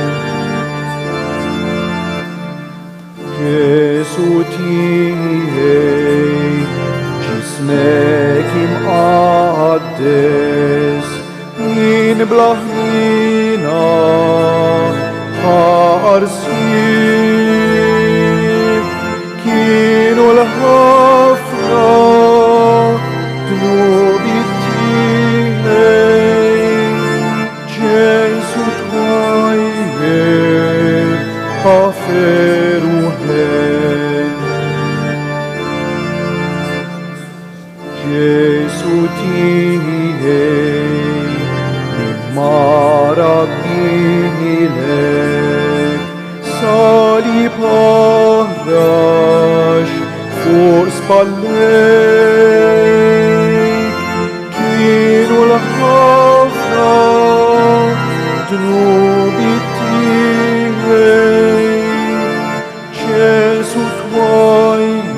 Ġesu tiegħek ġismek imqaddes min blaħnina ħarsib kienu l-ħafna dnubi tiegħek Ġesu twajjeb ħaferu ħel Ġesu tiegħek min mara bilek salib ħarax fuq spallejk kienu l-ħafna dnubi tiegħek Ġesu twajjeb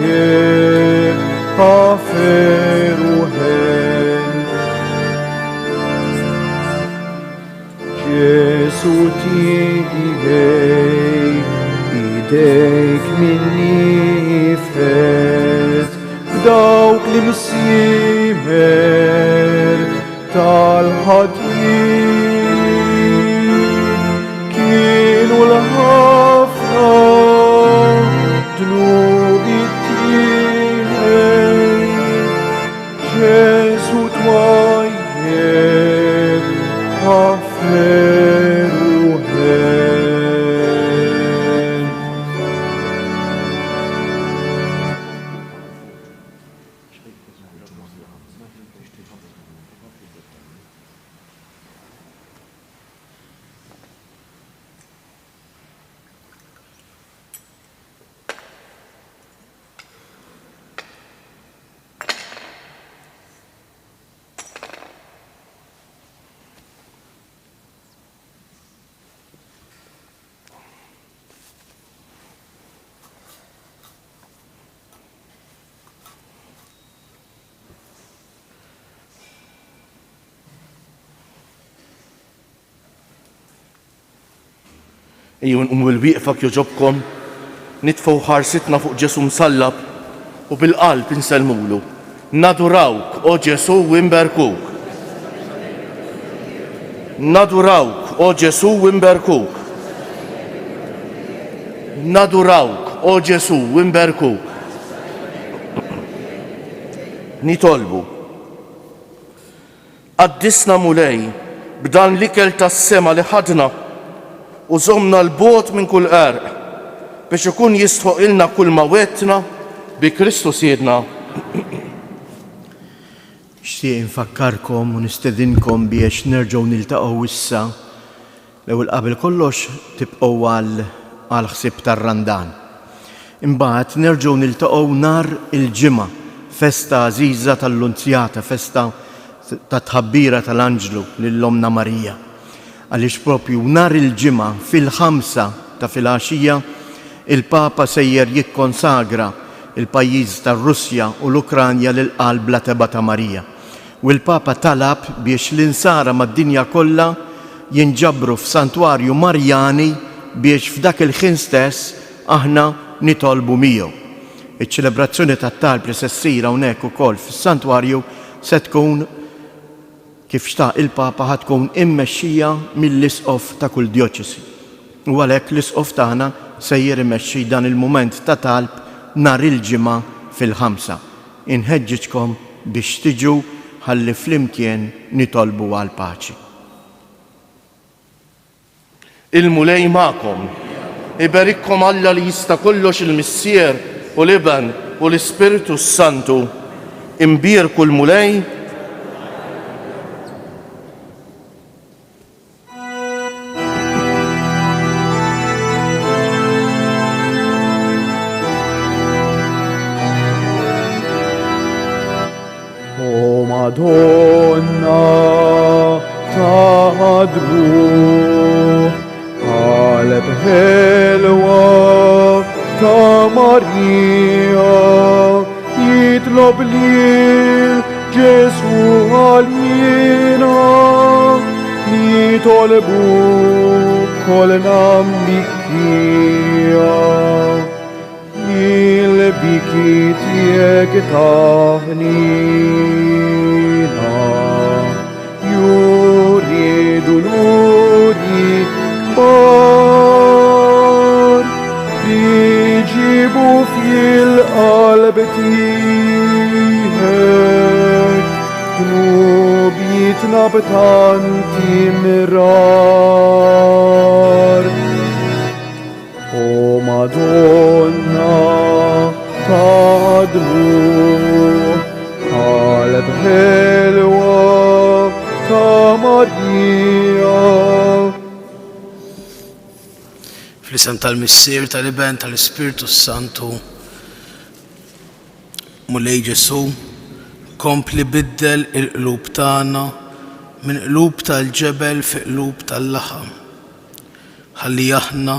ħaferu ħel Ġesu tiegħek idejk minni fed f'dawk l-imsiemer tal-ħadid kienu l-ħafna dnubi tiegħek Ġesu twajjeb ħaferu ħel Ejju nqum il-wieqfak joġobkom nitfgħu ħarsitna fuq Ġesu msallab u bil-qalb insellmulu. Nadurawk, o Ġesu, u nberkuk. Nadurawk, o Ġesu, u nberkuk. Nadurawk, o Ġesu, u nberkuk. Nitolbu. Qaddisna mulej b'dan l-ikel tas-sema li ħadna u żommna l-bogħod minn kull għarq biex ikun jistħoq ilna kull ma wettna bi Kristu Siedna. Xtieq infakkarkom u nistedinkom biex nerġgħu niltaqgħu issa l-ewwel qabel kollox tibqgħu għal ħsieb tar-Randan. Imbagħad nerġgħu niltaqgħu nhar il-ġimgħa, festa għażiża tal-Lunzjata, festa ta' tħabbira tal-Anġlu lill-Omna Marija. Għaliex propju nhar il-ġimgħa fil-5 ta' filgħaxija il-Papa sejjer jikkonsagra il-pajjiż tar-Russja u l-Ukranja lil qalb l-Ateba ta' Marija. U l-Papa talab biex l-insara mad-dinja kollha jinġabru f'Santwarju Marjani biex f'dak il-ħin stess aħna nitolbu miegħu. Iċ-ċelebrazzjoni tat-talb li se ssir hawnhekk ukoll fis-Santwarju se tkun kif xtaq il-Papa ħad tkun immexxija mill-isqof ta' kull djoċesi. U għalhekk l-isqof tagħna sejjer imexxi dan il-mument ta' talb nhar il-ġimgħa fil-5. Inħeġġitkom biex tiġu ħalli flimkien nitolbu għal paċi. Il-mulej ma'kom. Iberikkom Alla li jista' kollox il-Missier u l-Iben u l-Ispiritu Santu. Imbierku l-mulej. O Madonna taħadmu qalb ħelwa ta' Marija jitlob lil Ġesu għalina nitolbu kolna mikkija il-biki tiegħek taħnina juridu l-uri kbar liġibu fil-qalb tiegħek tnubitna b'tanti mirar. O Madonna taħdmu qalb ħelwa ta' Marija. Fl-isem tal-Missier tal-Iben tal-Ispiritu Santu, mulej Ġesu, kompli biddel il-qlub tagħna minn qlub tal-ġebel fi qlub tal-laħam. Ħalli aħna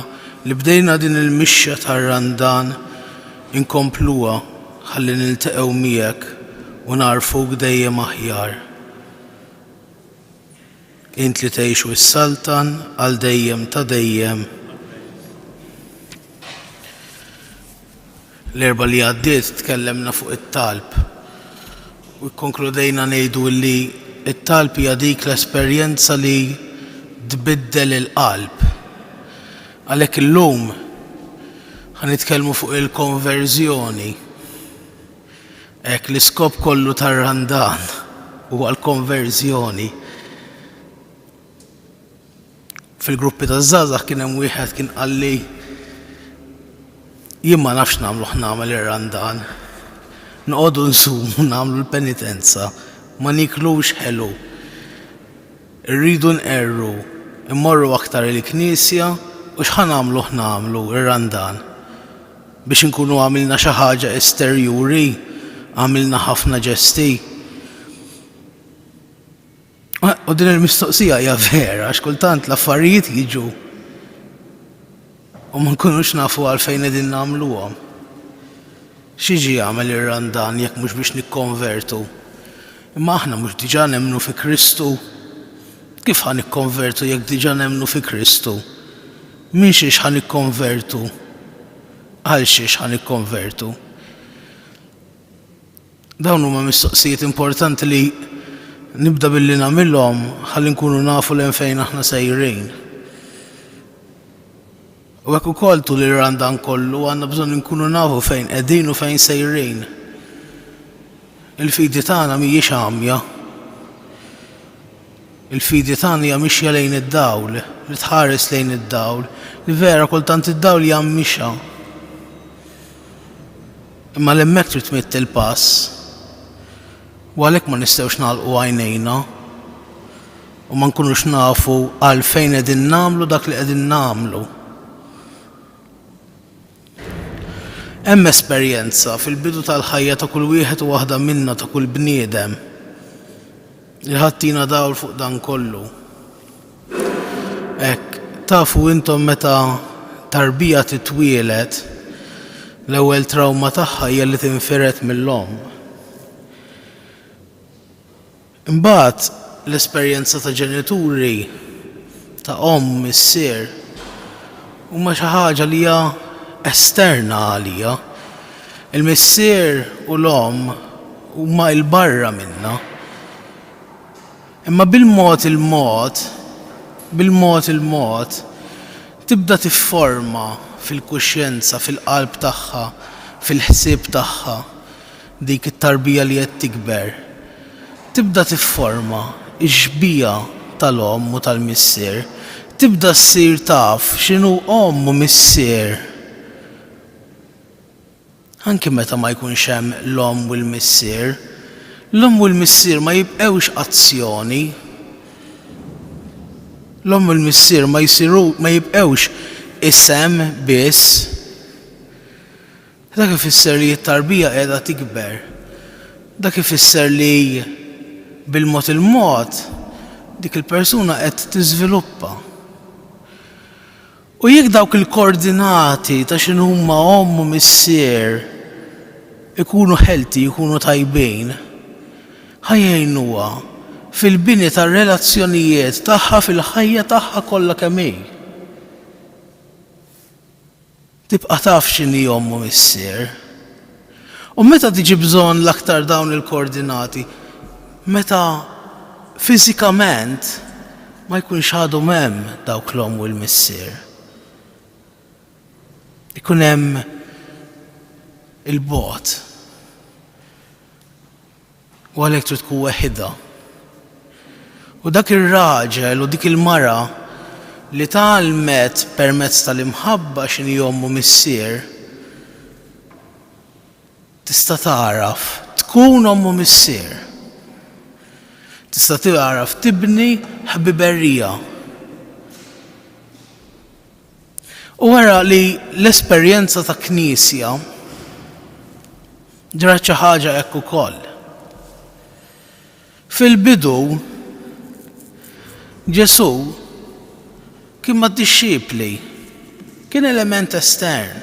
li bdejna din il-mixja tar-randan inkompluha ħalli niltaqgħu miegħek u narfuk dejjem aħjar. Int li tgħix wis-Saltan għal dejjem ta' dejjem. L-erba' li għaddiet tkellemna fuq it-talb u kkonkludejna ngħidu li it-talb hija dik l-esperjenza li tbiddel il-qalb. Għalhekk illum ħanitkellmu fuq il-konverżjoni. Hekk l-iskop kollu tar-randan huwa l-konverżjoni. Fil-gruppi taż-żgħażagħ kien hemm wieħed kien qal li jien ma nafx nagħmel ir-randan. Noqogħdu nsumu nagħmlu l-penitenza, ma niklux ħelu. Irridu nqerru, immorru aktar il-Knisja u x'ħanamlu nagħmlu ir-randan. Biex inkunu għamilna xi ħaġa esterjuri, għamilna ħafna ġesti. U din il-mistoqsija hija vera, għax kultant l-affarijiet jiġu u ma nkunux nafu għalfejn qegħdin nagħmluhom. X'jiġi jagħmel ir-randan jekk mhux biex nikkonvertu? Imma aħna mhux diġà nemmnu fi Kristu. Kif ħa nikkonvertu jekk diġà nemmnu fi Kristu? Min xiex ħa nikkonvertu? Għal xiex ħa nikkonvertu? Dawn huma mistoqsijiet importanti li nibda billi nagħmilhom ħalli nkunu nafu lejn fejn aħna sejrin. U hekk ukoll tul ir-randan kollu għandna bżonn inkunu nafu fejn qegħdin u fejn sejrin. Il-fidi tagħna mhijiex għamja. Il-fidi tagħna hija mixja lejn id-dawl, li tħares lejn id-dawl, li vera kultant id-dawl hija mmixa. Imma l-hemmhekk trid tmitt il-pass. U għalhekk ma nistgħux nagħlqu għajnejna u ma nkunux nafu għalfejn qegħdin nagħmlu dak li qegħdin nagħmlu. Hemm esperjenza fil-bidu tal-ħajja ta' kull wieħed u waħda minna ta' kull bniedem li ħattina dawl fuq dan kollu. Hekk tafu intom meta tarbija titwielet l-ewwel trawma tagħha hija li tinfiret mill-omm. Imbagħad l-esperjenza ta' ġenituri ta' omm missier huma xi ħaġa li hija esterna għalija. Il-missier u l-omm huma l-barra minna. Imma bil-mod tibda tifforma fil-kuxjenza, fil-qalb tagħha, fil-ħsieb tagħha dik it-tarbija li qed tikber. Tibda tifforma x-xbija tal-omm u tal-missier, tibda ssir taf x'inhu omm u missier. Anke meta ma jkunx hemm l-omm u l-missier, l-omm u l-missier ma jibqgħux azzjoni. L-omm u l-missier ma jibqgħux isem biss. Dak ifisser li t-tarbija qiegħda tikber. Dak ifisser li bil-mod il-mod dik il-persuna qed tiżviluppa. U jekk dawk il-koordinati ta' x'inhu huma omm u missier ikunu healthy, ikunu tajbin, ħajjejnuha fil-bini tar-relazzjonijiet tagħha fil-ħajja tagħha kollha kemm hi. Tibqa' taf x'inhi omm u missier. U meta tiġi bżonn l-aktar dawn il-koordinati, meta fiżikament ma jkunx għadhom hemm dawk l-omm u l-missier. Ikun hemm il-bogħod. U għalhekk trid tkun weħida. U dak ir-raġel u dik il-mara li tgħallmet permezz tal-imħabba x'inhi omm u missier, tista' taraf tkun omm u missier. Tista' taraf tibni ħbiberija. U wara li l-esperjenza ta' knisja ġrat xi ħaġa hekk ukoll. Fil-bidu Ġesu kien mad-dixxiepli, kien element estern.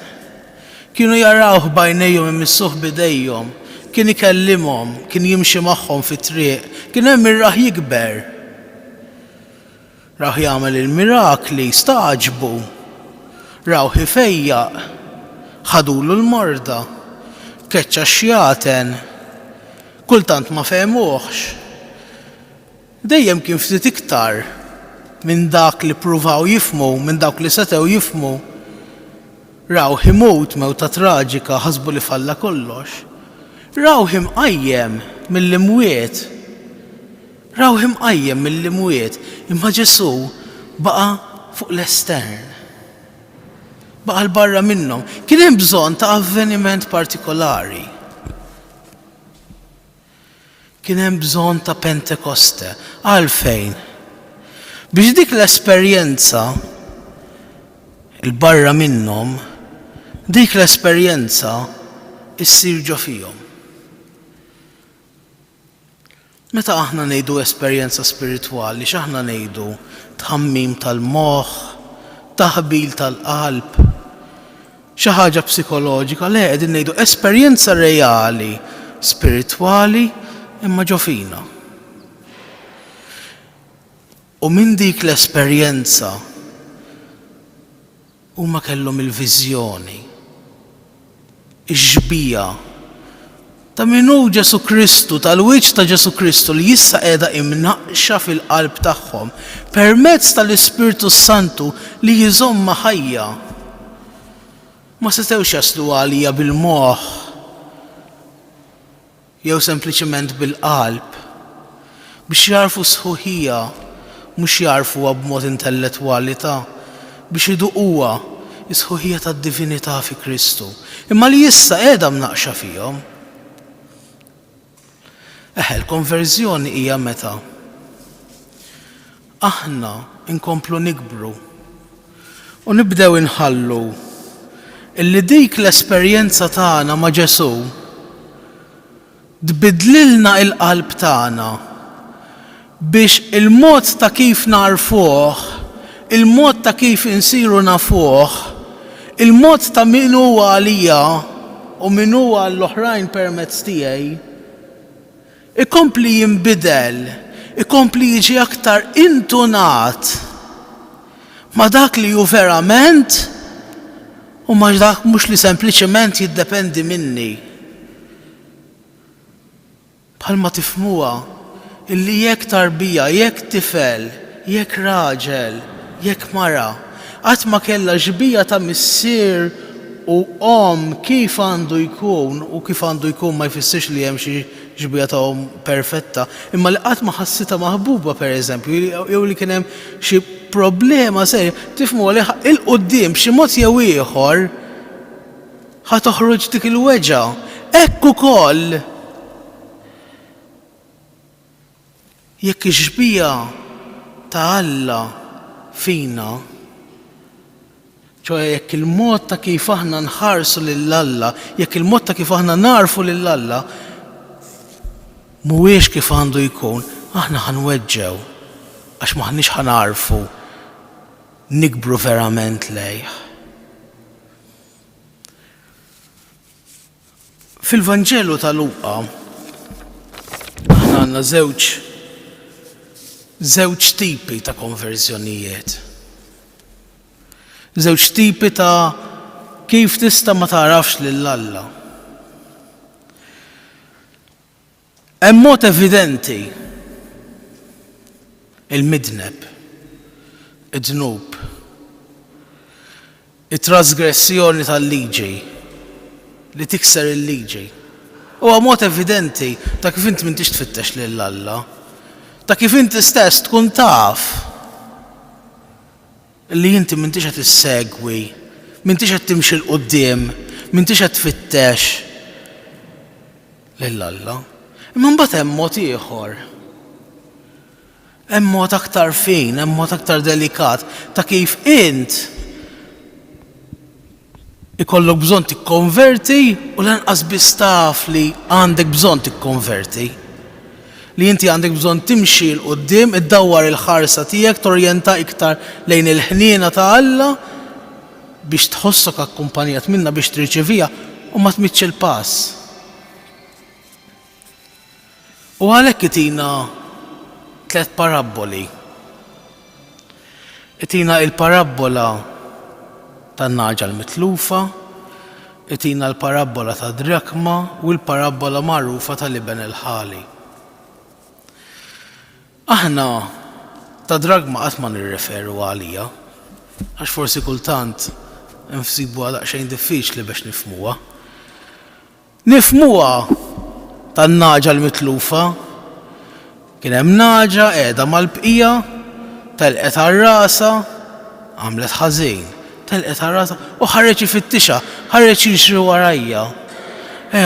Kienu jarawh b'għajnejhom imissuh b'idejhom, kien ikellimhom, kien jimxi magħhom fit-triq, kien hemm irraħ jikber. Raħ jagħmel il-mirakli, staġbu. Raw ħifejjaq, ħadulu l-morda, keċċa xjaten, kultant ma fehmuhx. Dejjem kien ftit iktar minn dak li pruvaw jifhmu, minn dawk li setgħu jifhmu. Raw imut mewta traġika ħasbu li falla kollox. Raw imqajjem mill-imwiet. Raw imqajjem mill-imwiet, imma Ġesu baqa' fuq l-estern. Baqa' l-barra minnhom. Kien hemm bżonn ta' avveniment partikolari. Kien hemm bżonn ta' Pentekoste. Għalfejn? Biex dik l-esperjenza il-barra minnhom, dik l-esperjenza issir ġo fihom. Meta aħna ngħidu esperjenza spiritwali, x'aħna ngħidu? Tħammim tal-moħħ, taħbil tal-qalb, xi ħaġa psikoloġika, le qegħdin ngħidu esperjenza reali, spiritwali imma ġo fina. U minn dik l-esperjenza huma kellhom il-viżjoni, ix-xbija ta' minnu Ġesu Kristu, tal-wiċċ ta' Ġesu Kristu li issa qiegħda imnaqxa fil-qalb tagħhom permezz tal-Ispirtu Santu li jżomma ħajja. Ma setgħux jaslu għalija bil-moħħ jew sempliċement bil-qalb biex jarfu sħuħija mhux jarfuha b'mod intellettwali biex iduquha is-sħuħija tad-divinità fi Kristu. Imma li issa qiegħda mnaqxa fihom. L-konverżjoni hija meta aħna inkomplu nikbru u nibdew inħallu illi dik l-esperjenza tagħna ma' Ġesu tbidlilna il-qalb tagħna biex il-mod ta' kif narfuh, il-mod ta' kif insiru nafuh, il-mod ta' min huwa għalija u min huwa l-oħrajn permezz tiegħi ikompli jinbidel, ikompli jiġi aktar intunat ma' dak li hu verament u ma' dak mhux li sempliċement jiddependi minni. Bħalma tifhmuha illi jekk tarbija, jekk tifel, jekk raġel, jekk mara qatt ma kellha ġbija ta' missier u kif għandu jkun u kif għandu jkun ma jfissirx li hemm xi ġbija ta' perfetta, imma li qatt ma ħassitha maħbuba pereżempju, jew li kien hemm xi problema serja, tifhmu li il-qudiem b'xi mod jew ieħor ħa toħroġ dik il-weġa. Hekk ukoll jekk ix-ġbija ta' Alla fina, ċoħe jekk il-mod ta' kif aħna nħarsu lil Alla, jekk il-mod ta' kif aħna narfu lil Alla mhuwiex kif għandu jkun, aħna ħanweġġew għax maħniex ħanarfu nikbru verament lejh. Fil-Vanġelu ta' Luqa aħna għandna żewġ tipi ta' konverżjonijiet. Żewġ tipi ta' kif tista' ma tarafx lil Alla. Hemm mod evidenti il-midneb, id-dnub, it-trasgressjoni tal-liġi, li tikser il-liġi. Huwa mod evidenti ta' kif inti m'intix tfittex lil Alla, ta' kif inti stess tkun taf li inti m'intix qed issegwi, m'intix qed timxi l qudiem, m'intix qed tfittex lil Alla. Imma mbagħad hemm mod ieħor. Hemm mod aktar fin, hemm mod aktar delikat ta' kif int ikollok bżonn tikkonverti u lanqas biss taf li għandek bżonn tikkonverti. Li inti għandek bżonn timxi l qudiem, iddawwar il-ħarsa tiegħek, torjenta iktar lejn il-ħniena ta' Alla biex tħossok akkumpanjat minna biex tirċevija u ma tmitx il-pass. U għalhekk itina 3 parabboli. Itina il-parabola tan-naġa l-mitlufa, itina l-parabola ta' drakma u l-parabola magħrufa tal-iben il-ħali. Aħna ta' drakma qatt ma nirreferu għalija, għax forsi kultant nfsibuha daqsxejn diffiċli biex nifhmuha. Nifhmuha tan-naġa l-mitlufa, kien hemm naġa qiegħda mal-bqija, telqet għar-rasa, għamlet ħażin, telqet għar-rasa u ħareġ ifittixha, ħareġ jixri warajja.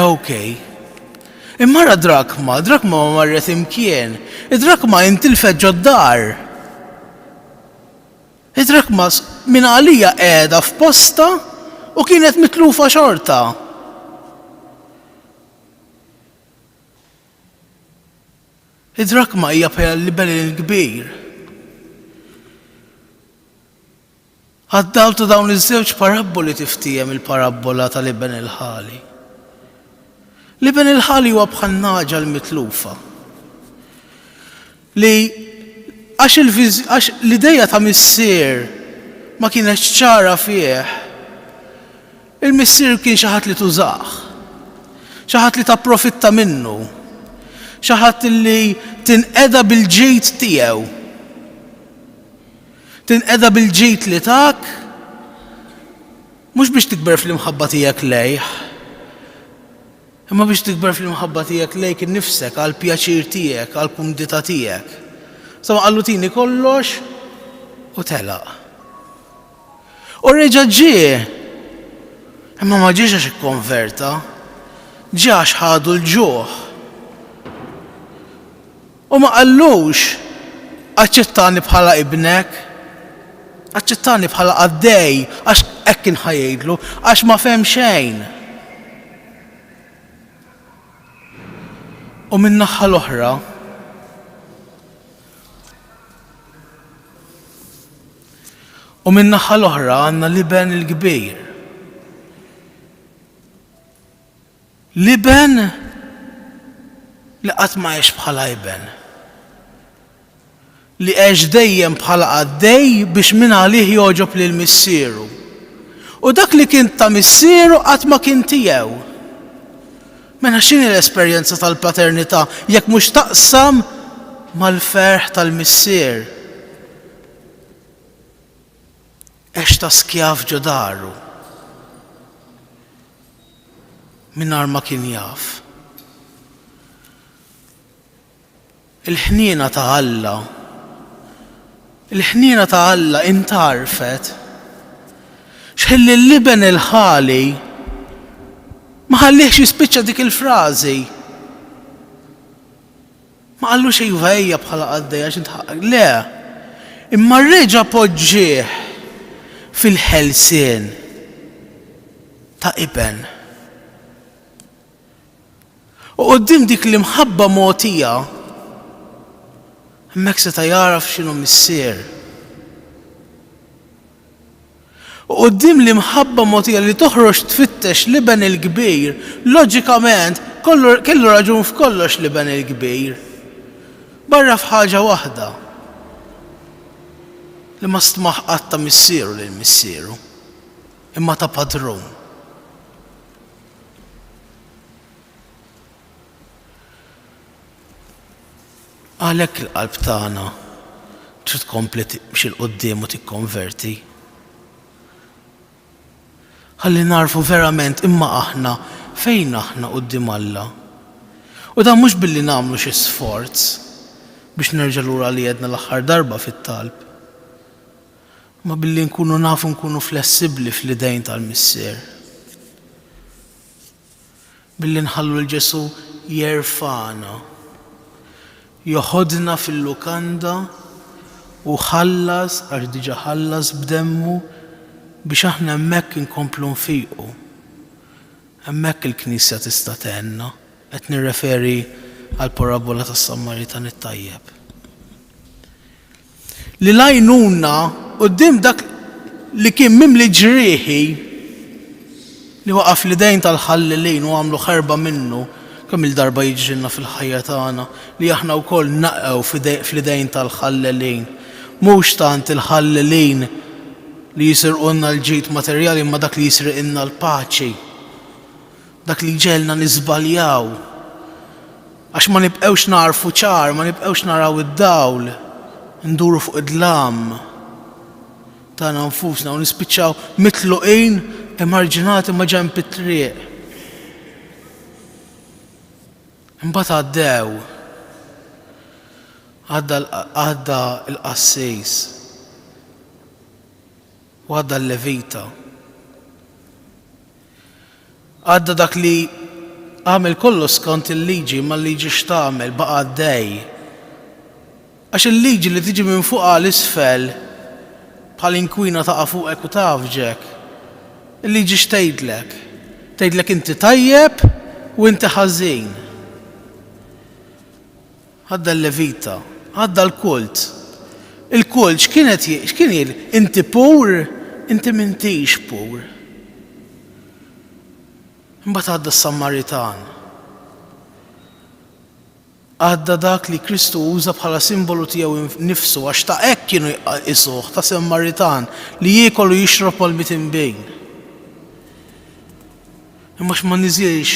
Okej. Imma ra drakma ma marret imkien, id-drakma intilfet ġod-dar. Id-drakma minn għalija qiegħda f'posta u kienet mitlufa xorta. Id-drakma hija bħala l-liben il-kbir. Għaddawtu dawn iż-żewġ parabboli tiftijem il-parabola tal-liben il-ħali. Liben il-ħali huwa bħal naġa l-mitlufa. Li għax l-idea ta' missier ma kienx ċara fih. Il-missier kien xi ħadd li tużah, xi ħadd li tapprofitta minnu, xi ħadd li tinqeda bil-ġejt tiegħu. Tinqeda bil-ġejt li tak mhux biex tikber fl-imħabba tiegħek lejh, imma biex tikber fl-imħabba tiegħek lejk innifsek għall pjaċir tiegħek, għall kumdità tiegħek. Sawa qallutini kollox u telaq. U reġa' ġie, imma ma ġiex għax ikkonverta, ġie għax ħadu l-ġuħ. U ma qallux aċċettani bħala ibnek, aċċettani bħala għaddej, għax hekk kien ħajejdlu, għax ma fehm xejn. U min naħa l-oħra għandna liben il-kbir. Liben li qatt ma għex bħala iben. Li għex dejjem bħala għaddej biex minn għalih joġob lil missieru. U dak li kien ta' missieru qatt ma kien tiegħu. Mela x'inhi l-esperjenza tal-paternità jekk mhux taqsam mal-ferħ tal-missier. Ex ta' skjaf ġo daru. Minnar ma kien jaf. Il-ħniena ta' Alla, il-ħniena ta' Alla intarfet. Xħelli l-liben il-ħali ma ħalliex jispiċċa dik il-frażi. Ma qallu xej vejja bħala għaddejja xintħaqaq. Le, imma reġa poġġieħ fil-ħelsien ta' iben. U qoddim dik li mħabba motija, hemmhekk seta' jaraf x'inhu missier. U qoddim li mħabba motija li toħroġ tfittex liben il-kbir, loġikament kellu raġun f'kollox liben il-kbir. Barra f'ħaġa waħda li ma stmaħ qatt ta' missieru lil missieru, imma ta' padrun. Għalhekk il-qalb tagħna trid tkompli timxi l qudiem u tikkonverti. Ħalli narfu verament imma aħna fejn aħna quddiem Alla. U dan mhux billi nagħmlu xi sforz biex nerġa' lura li għedna l-aħħar darba fit-talb, ma billi nkunu nafu nkunu flessibbli fl-idejn tal-missier. Billi nħallu l-Ġesu jerfana, joħodna fil-lukanda u ħallas, għax diġa ħallas b'demmu biex aħna hemmhekk inkomplu nfiqu. Hemmhekk il-Knisja tista' tenna, qed nirreferi għal parabola tas-Samaritan it-tajjeb. Li lajnuna qudiem dak li kien mimli ġrieħi li waqaf l-idejn tal-ħallilin u għamlu ħarba minnu, kemm il-darba jiġrilna fil-ħajja tagħna li aħna wkoll naqgħu fl-idejn tal-ħallilin. Mhux tant il-ħallilin li jisirqulna l-ġid materjali imma dak li jisriqilna l-paċi. Dak li ġelna niżbaljaw. Għax ma nibqgħux narfu ċar, ma nibqgħux naraw id-dawl, nduru fuq id-lam tagħna nfusna u nispiċċaw mitluqin emarġinati ma' ġenb it-triq. Imbagħad għaddew, għadda l-qassis u għadda l-levita. Għadda dak li għamel kollu skont il-liġi ma l-liġi x'tagħmel baqa' għaddej. Għax il-liġi li tiġi minn fuqha l-isfel bħal inkwina taqa' fuqek u tafġek. Il-liġi x'tgħidlek? Tgħidlek inti tajjeb u inti ħażin. Għadda l-levita, għadda l-kult. Il-kult x'kien jgħid? Inti pur, inti m'intix pur. Imbagħad għadda s-Samaritan. Għadda dak li Kristu uża bħala simbolu tiegħu nifsu għax ta' hekk kienu jqisuh ta' Samaritan li jiekol u jixrob għal mitembejn. Imma x'ma niżilx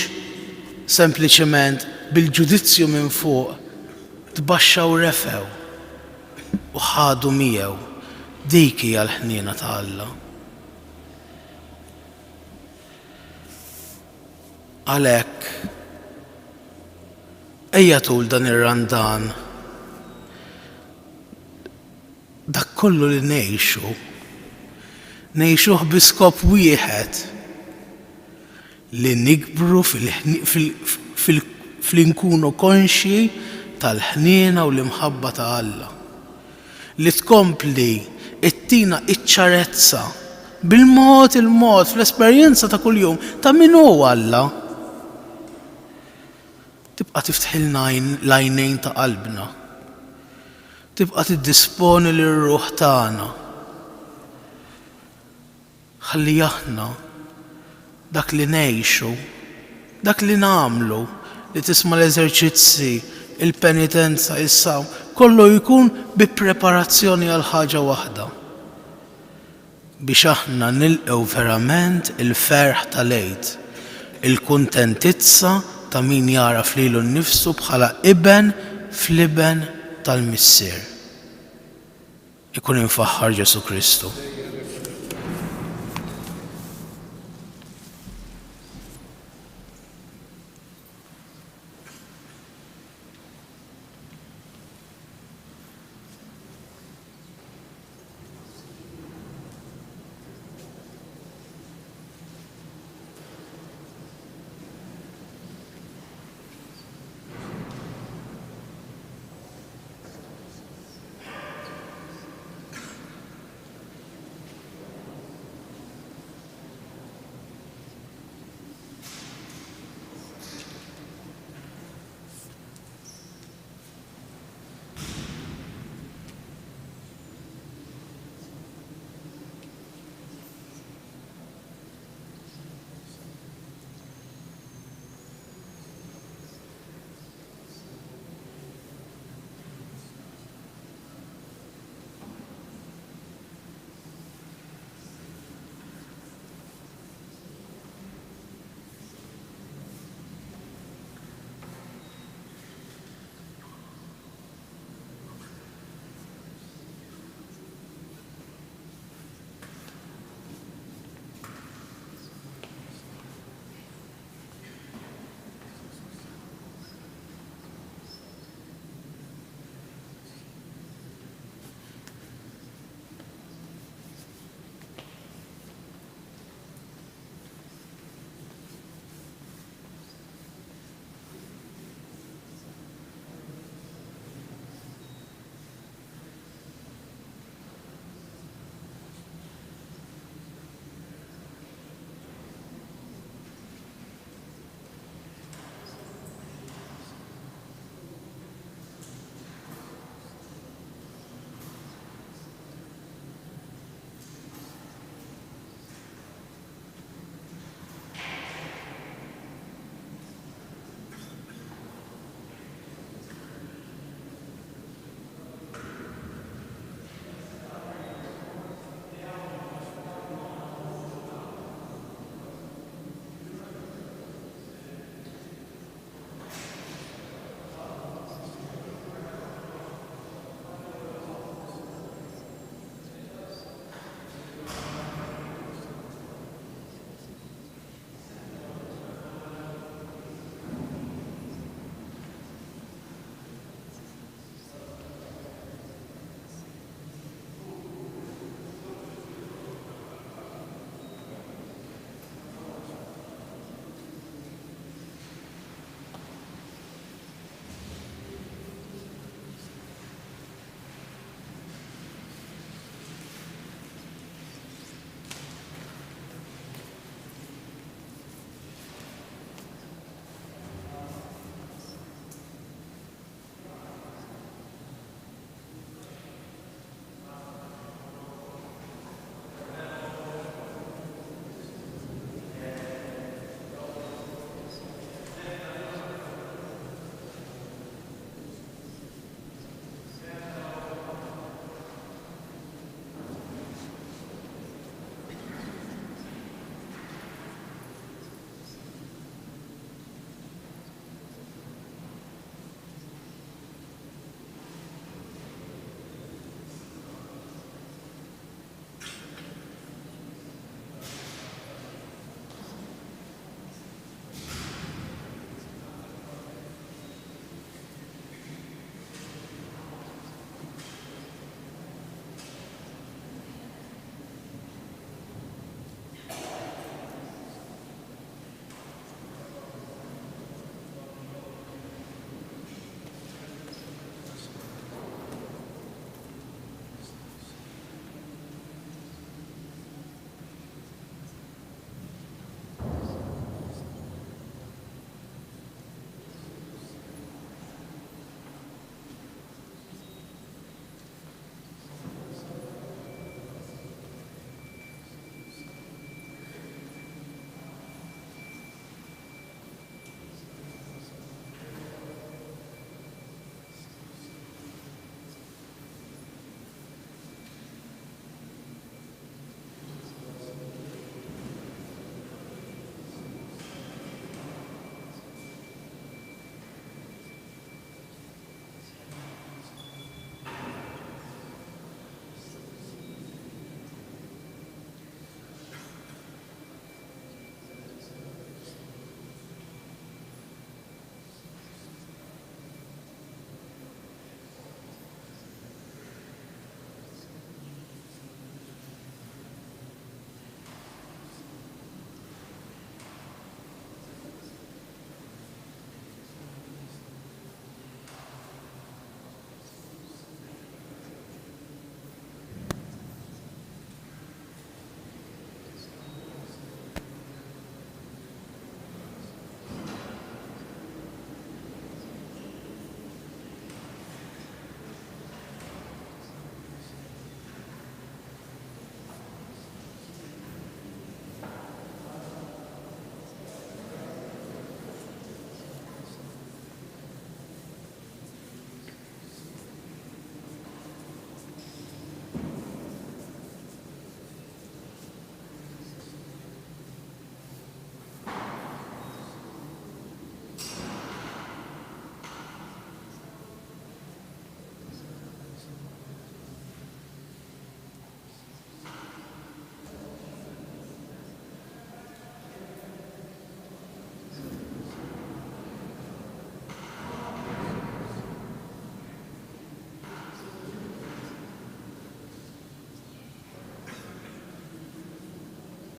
sempliċement bil-ġudizzju minn fuq tbaxxaw refew u ħadu miegħu. Dik hija l-ħniena ta' Alla. Għalhekk ejja tul dan ir-randan dak kollu li ngħixuh biskop wieħed li nikbru fil-nkunu konxji tal-ħniena u l-imħabba ta' Alla. Li tkompli ittina iċ-ċarezza bil-mod fl-esperjenza ta' kuljum ta' min hu Alla. Tibqa' tiftħilna l-għajnejn ta' qalbna. Tibqa' tiddisponi lir-ruħ tagħna. Ħalli aħna dak li ngħixu, dak li nagħmlu, li tisma' l-eżerċizzi, il-penitenza, is-sawm, kollu jkun bi preparazzjoni għal ħaġa waħda. Biex aħna nilqgħu verament il-ferħ tal-għid, il-kuntentizza ta' min jaraf lilu nnifsu bħala iben fl-iben tal-missier. Ikun infaħħar Ġesu Kristu.